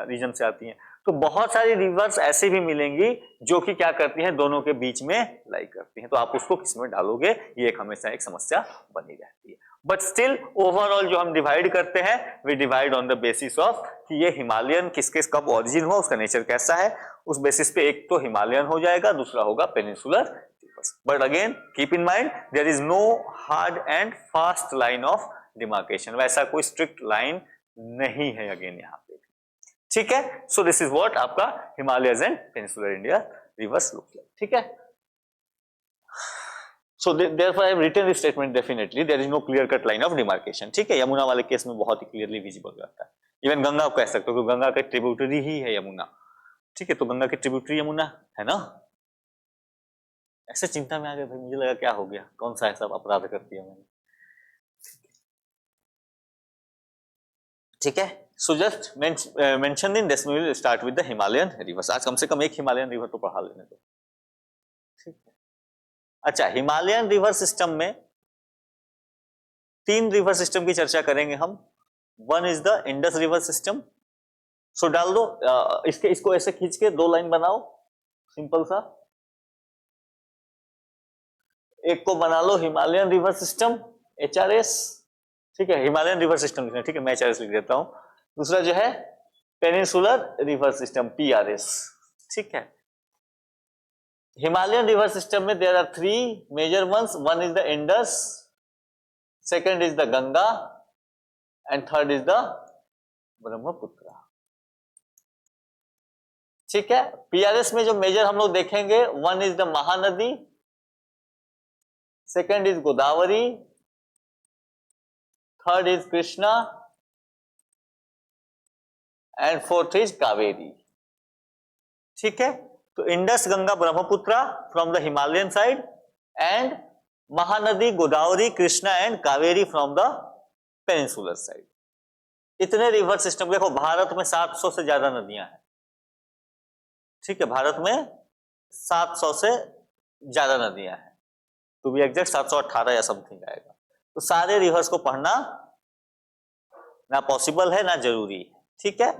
S1: रीजन से आती हैं। तो बहुत सारी रिवर्स ऐसी भी मिलेंगी जो कि क्या करती हैं, दोनों के बीच में लाई करती हैं। तो आप उसको किस में डालोगे, ये एक हमेशा एक समस्या बनी रहती है। बट स्टिल ओवरऑल जो हम डिवाइड करते हैं, we divide on the basis of कि ये हिमालयन किसके कब ओरिजिन हुआ, उसका नेचर कैसा है, उस बेसिस पे एक तो हिमालयन हो जाएगा, दूसरा होगा peninsular. But again, keep in mind there is no hard and fast line of demarcation. वैसा कोई strict line नहीं है अगेन यहाँ पे। ठीक है, so this is what आपका Himalayas and Peninsular India rivers look like. ठीक है, so therefore I have written this statement definitely there is no clear cut line of demarcation. ठीक है, यमुना वाले केस में बहुत ही क्लियरली विजिबल रहता है। इवन गंगा को कह सकते हो, गंगा का ट्रिब्यूटरी ही है यमुना। ठीक है, तो गंगा की ट्रिब्यूटरी यमुना है ना। ऐसे चिंता में आ गए भाई, मुझे लगा क्या हो गया, कौन सा ऐसा अपराध कर दिया मैंने। ठीक है, so just mention in this, will start with the Himalayan reverse. आज कम से कम एक हिमालयन रिवर तो पढ़ा लेने दो। ठीक है, अच्छा, हिमालयन रिवर सिस्टम में 3 रिवर सिस्टम की चर्चा करेंगे हम। One is the Indus river system. So डाल दो इसको ऐसे खींच के 2 लाइन बनाओ सिंपल सा। एक को बना लो हिमालयन रिवर सिस्टम, HRS। ठीक है, हिमालयन रिवर सिस्टम लिखना, ठीक है, मैं HRS लिख देता हूं। दूसरा जो है पेनिनसुलर रिवर सिस्टम PRS, ठीक है। हिमालयन रिवर सिस्टम में there are 3 major ones, one is the Indus, second is the Ganga and third is the Brahmaputra, ठीक है। PRS में जो मेजर हम लोग देखेंगे, one is the Mahanadi, second is Godavari, third is Krishna and fourth is Kaveri, ठीक है। तो Indus Ganga Brahmaputra from the Himalayan side and Mahanadi Godavari Krishna and Kaveri from the peninsular side. इतने रिवर सिस्टम, देखो भारत में 700 से ज्यादा नदियां हैं, ठीक है। भारत में 700 से ज्यादा नदियां हैं, तो भी एग्जैक्ट 718 या समथिंग आएगा। तो सारे रिवर्स को पढ़ना ना पॉसिबल है ना जरूरी है, ठीक है।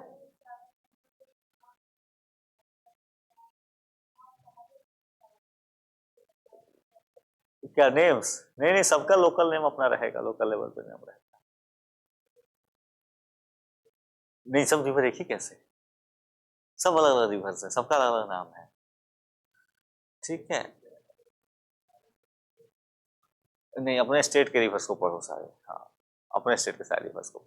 S1: क्या नेम्स? नहीं, सबका लोकल नेम अपना रहेगा, लोकल लेवल पे नेम रहेगा। नहीं, सब रिवर एक ही कैसे? सब अलग अलग रिवर्स है, सबका अलग अलग नाम है, ठीक है। नहीं, अपने स्टेट के रिवर्स को पढ़ो सारे, हाँ अपने स्टेट के सारे रिवर्स को।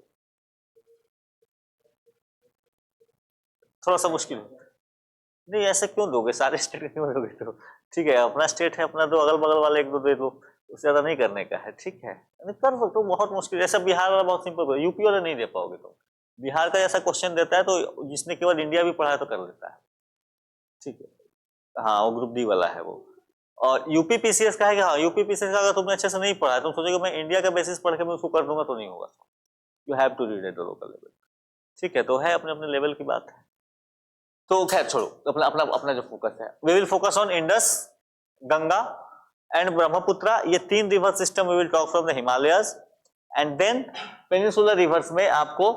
S1: थोड़ा सा मुश्किल है, नहीं ऐसे क्यों दोगे, सारे स्टेट क्यों दोगे? तो ठीक है, अपना स्टेट है अपना, तो अगल बगल वाले एक दो दे दो, उससे ज्यादा नहीं करने का है, ठीक है। कर सकते हो, बहुत मुश्किल, जैसा बिहार वाला बहुत सिंपल, यूपी वाला नहीं दे पाओगे तो। बिहार का ऐसा क्वेश्चन देता है तो जिसने केवल इंडिया भी पढ़ा है तो कर लेता है, ठीक है। हाँ, वो ग्रुप डी वाला है वो। और यूपी PCS का है कि हाँ, यूपी PCS का अगर तुमने अच्छे से नहीं पढ़ा है, तुम सोचोगे मैं इंडिया का बेसिस पढ़ के मैं उसको कर दूंगा, तो नहीं होगा। You have to read at the local level, ठीक है। तो है अपने अपने लेवल की बात है, तो खैर छोड़ो, अपना अपना अपना जो फोकस है, we will focus on Indus, Ganga and Brahmaputra. ये 3 river system we will talk from the Himalayas, and then peninsular rivers में आपको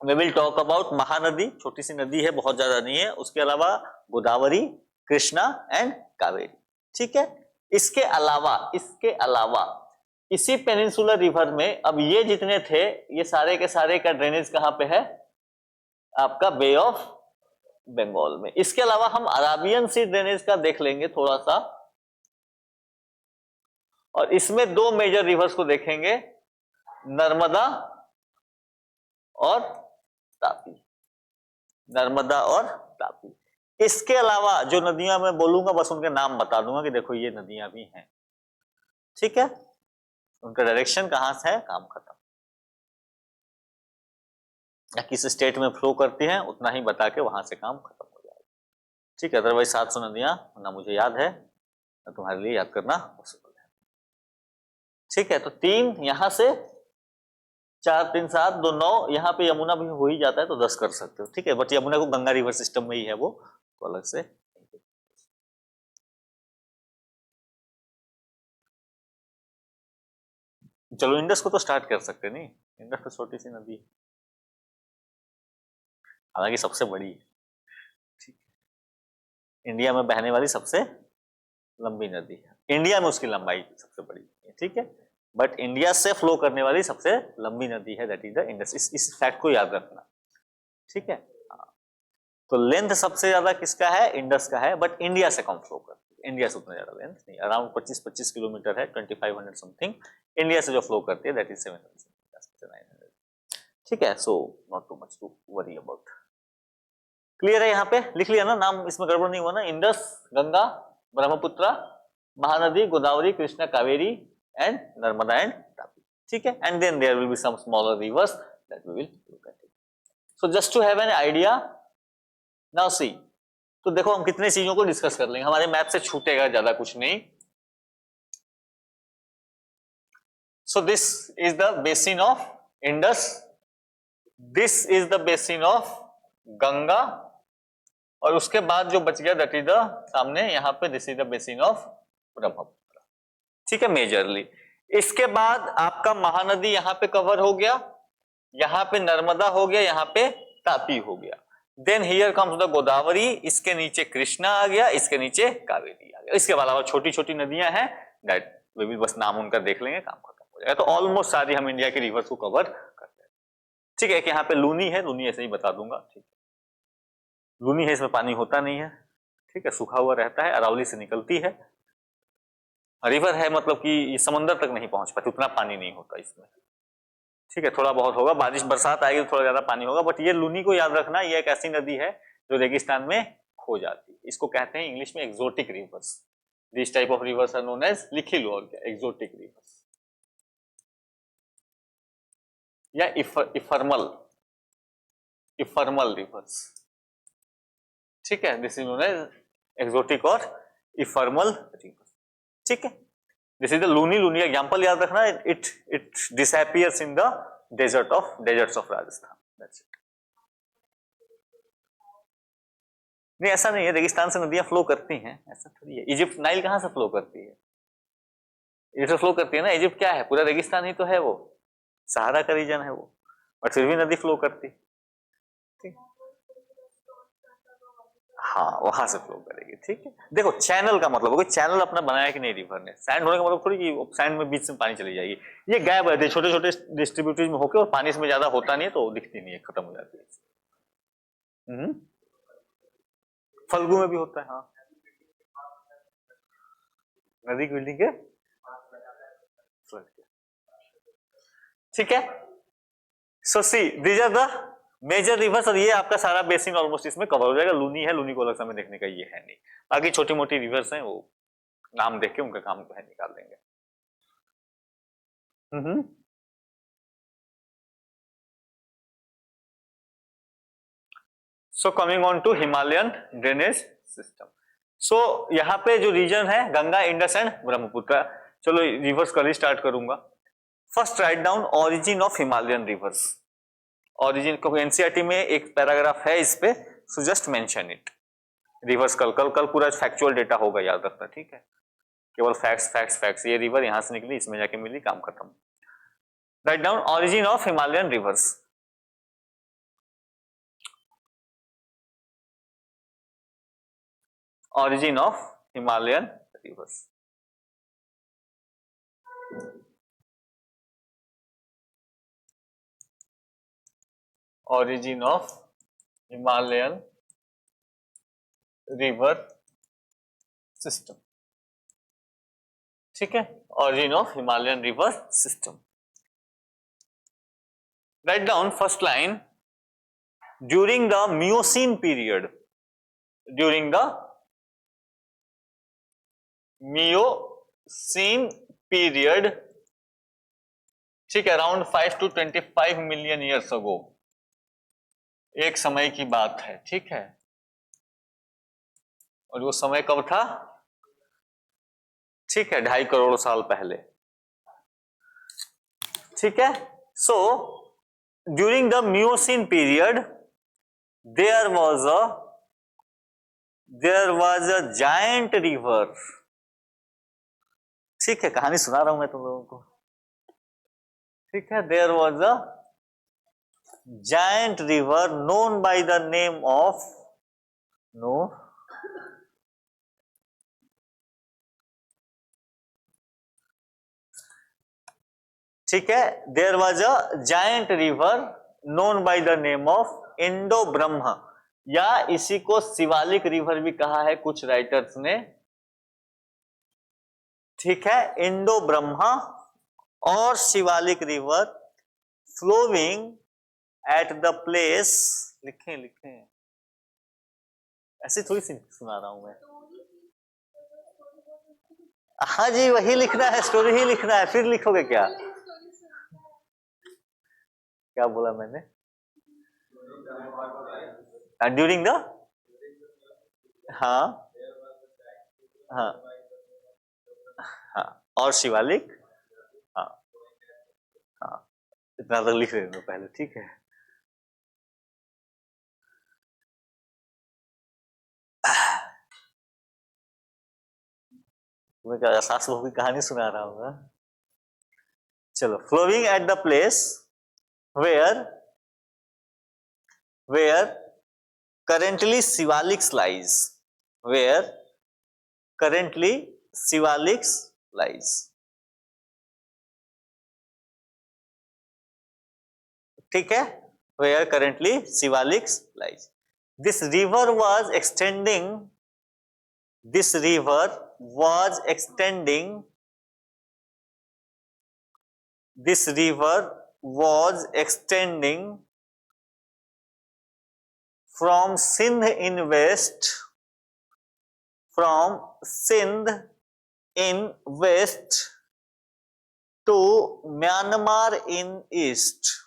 S1: we will talk about Mahanadi, छोटी सी नदी है, बहुत ज्यादा नहीं है, उसके अलावा गोदावरी, कृष्णा एंड कावेरी, ठीक है। इसके अलावा इसी पेनिनसुलर रिवर में अब ये जितने थे, ये सारे के सारे का ड्रेनेज कहां पे है? आपका बे ऑफ बंगाल में। इसके अलावा हम अराबियन सी ड्रेनेज का देख लेंगे थोड़ा सा, और इसमें 2 मेजर रिवर्स को देखेंगे, नर्मदा और तापी, नर्मदा और तापी। इसके अलावा जो नदियां मैं बोलूंगा बस उनके नाम बता दूंगा कि देखो ये नदियां भी हैं, ठीक है। उनका डायरेक्शन कहां से है, काम खत्म। या किस स्टेट में फ्लो करती हैं उतना ही बता के वहां से काम खत्म हो जाएगा, ठीक है। अदरवाइज 700 नदियां ना मुझे याद है ना तुम्हारे लिए याद करना पॉसिबल है, ठीक है। तो 3 यहां से, 4 3 7 2 9, यहाँ पे यमुना भी हो ही जाता है तो 10 कर सकते हो, ठीक है। बट यमुना को गंगा रिवर सिस्टम में ही है वो, तो अलग से। चलो इंडस को तो स्टार्ट कर सकते नहीं, इंडस तो छोटी सी नदी है, हालांकि सबसे बड़ी है, ठीक है। इंडिया में बहने वाली सबसे लंबी नदी है, इंडिया में उसकी लंबाई सबसे बड़ी है, ठीक है। बट इंडिया से फ्लो करने वाली सबसे लंबी नदी है, दैट इज द इंडस। इस फैक्ट को याद रखना, ठीक है। तो लेंथ सबसे ज्यादा किसका है? इंडस का है, बट इंडिया से कम फ्लो करती है, इंडिया से उतना ज्यादा लेंथ नहीं, अराउंड 25 किलोमीटर है, 2500 समथिंग। इंडिया से जो फ्लो करती है दैट इज 700, 900, ठीक है। So not too much to worry about. Clear है? यहाँ पे लिख लिया ना नाम, इसमें गड़बड़ नहीं हुआ ना? इंडस, गंगा, ब्रह्मपुत्र, महानदी, गोदावरी, कृष्णा, कावेरी एंड नर्मदा एंड तापी, ठीक है। And then there will be some smaller rivers that we will look at it. So just to have an idea, now see. तो देखो हम कितने चीजों को डिस्कस कर लेंगे, हमारे मैप से छूटेगा ज्यादा कुछ नहीं। सो this is the basin of Indus, this is the basin of Ganga, और उसके बाद जो बच गया दैट इज द सामने यहाँ पे, this is the basin of Brahmaputra, ठीक है, मेजरली। इसके बाद आपका महानदी यहाँ पे कवर हो गया, यहाँ पे नर्मदा हो गया, यहाँ पे तापी हो गया। Then here comes the Godavari, इसके नीचे कृष्णा आ गया, इसके नीचे कावेरी आ गया। इसके अलावा छोटी छोटी नदियां हैं, दैट वे भी बस नाम उनका देख लेंगे, काम खत्म हो जाएगा। तो ऑलमोस्ट सारी हम इंडिया के रिवर्स को कवर करते हैं। ठीक है, कि यहाँ पे लूनी है, लूनी ऐसे ही बता दूंगा, ठीक है, लूनी है, इसमें पानी होता नहीं है, ठीक है, सूखा हुआ रहता है, अरावली से निकलती है, रिवर है मतलब कि ये समंदर तक नहीं पहुंच पाती, उतना पानी नहीं होता इसमें, ठीक है, थोड़ा बहुत होगा, बारिश बरसात आएगी तो थोड़ा ज्यादा पानी होगा, बट ये लूनी को याद रखना, ये एक ऐसी नदी है जो रेगिस्तान में खो जाती है, इसको कहते हैं इंग्लिश में exotic rivers. This type of rivers are known as, लिख ही लो और क्या, एक्सोटिक रिवर्स या इफर्मल, इफर्मल रिवर्स, ठीक है, this is known as exotic और इफर्मल रिवर्स, ठीक है। This is the Luni, Luni example याद रखना, it it disappears in the deserts of Rajasthan, that's इट। नहीं ऐसा नहीं है, रेगिस्तान से नदियां फ्लो करती हैं, ऐसा थोड़ी है। इजिप्ट, नाइल कहां से फ्लो करती है? इजिप्ट से फ्लो करती है ना, इजिप्ट क्या है, पूरा रेगिस्तान ही तो है, वो सहारा का रीजन है वो, और फिर भी नदी फ्लो करती, ठीक, हाँ वहां से फ्लो करेगी, ठीक है। देखो चैनल का मतलब, कोई चैनल अपना बनाया कि नहीं रिवर ने, सैंड होने का मतलब थोड़ी कि सैंड में बीच में पानी चली जाएगी, ये गैप रहती है, छोटे छोटे डिस्ट्रीब्यूटरीज में होकर, और पानी इसमें ज्यादा होता नहीं है तो दिखती नहीं है, खत्म हो जाती है। फल्गु में भी होता है, हाँ, नदी की बिल्डिंग के, ठीक है। So see these are the major rivers, और ये आपका सारा बेसिन ऑलमोस्ट इसमें कवर हो जाएगा। लूनी है, लूनी को अलग समय देखने का ये है नहीं, बाकी छोटी मोटी रिवर्स हैं, वो नाम देख के उनका काम तो है निकाल देंगे। So coming on to Himalayan drainage system, so यहाँ पे जो रीजन है गंगा, इंडस एंड ब्रह्मपुत्र, चलो रिवर्स कर स्टार्ट करूंगा। First write down origin of Himalayan reverse, origin को एनसीईआरटी में एक पैराग्राफ है इस पे, so just mention it. Reverse कल पूरा फैक्चुअल डेटा होगा, याद रखना, ठीक है, केवल फैक्ट्स फैक्ट्स फैक्ट्स, ये रिवर यहां से निकली, इसमें जाके मिली, काम खत्म। Write down origin of Himalayan reverse, origin of Himalayan rivers, origin of Himalayan river system, ठीक है, origin of Himalayan river system. Write down first line, during the Miocene period, during the Miocene period, ठीक है, around 5 to 25 million years ago, एक समय की बात है, ठीक है, और वो समय कब था, ठीक है, 2.5 करोड़ साल पहले, ठीक है। So during the Miocene period there was a giant river, ठीक है, कहानी सुना रहा हूं मैं तुम लोगों को, ठीक है, there was a giant river known by the name of, no, ठीक है, there was a giant river known by the name of Indo Brahma, या इसी को शिवालिक रिवर भी कहा है कुछ राइटर्स ने, ठीक है, इंडो ब्रह्मा और Shivalik river flowing at the place, लिखें लिखें, ऐसी थोड़ी सी सुना रहा हूं मैं, हाँ जी वही लिखना है, स्टोरी ही लिखना है, फिर लिखोगे क्या, क्या बोला मैंने, ड्यूरिंग द, हाँ हाँ हाँ, और शिवालिक, हाँ हाँ, इतना तक लिख लेना पहले, ठीक है। मैं क्या सास बहू की कहानी सुना रहा हूँ, चलो, flowing at the place where currently Sivalix lies, where currently Sivalix lies, ठीक है, where currently Siwalik lies. This river was extending. This river was extending. This river was extending from Sindh in west. From Sindh in west to Myanmar in east.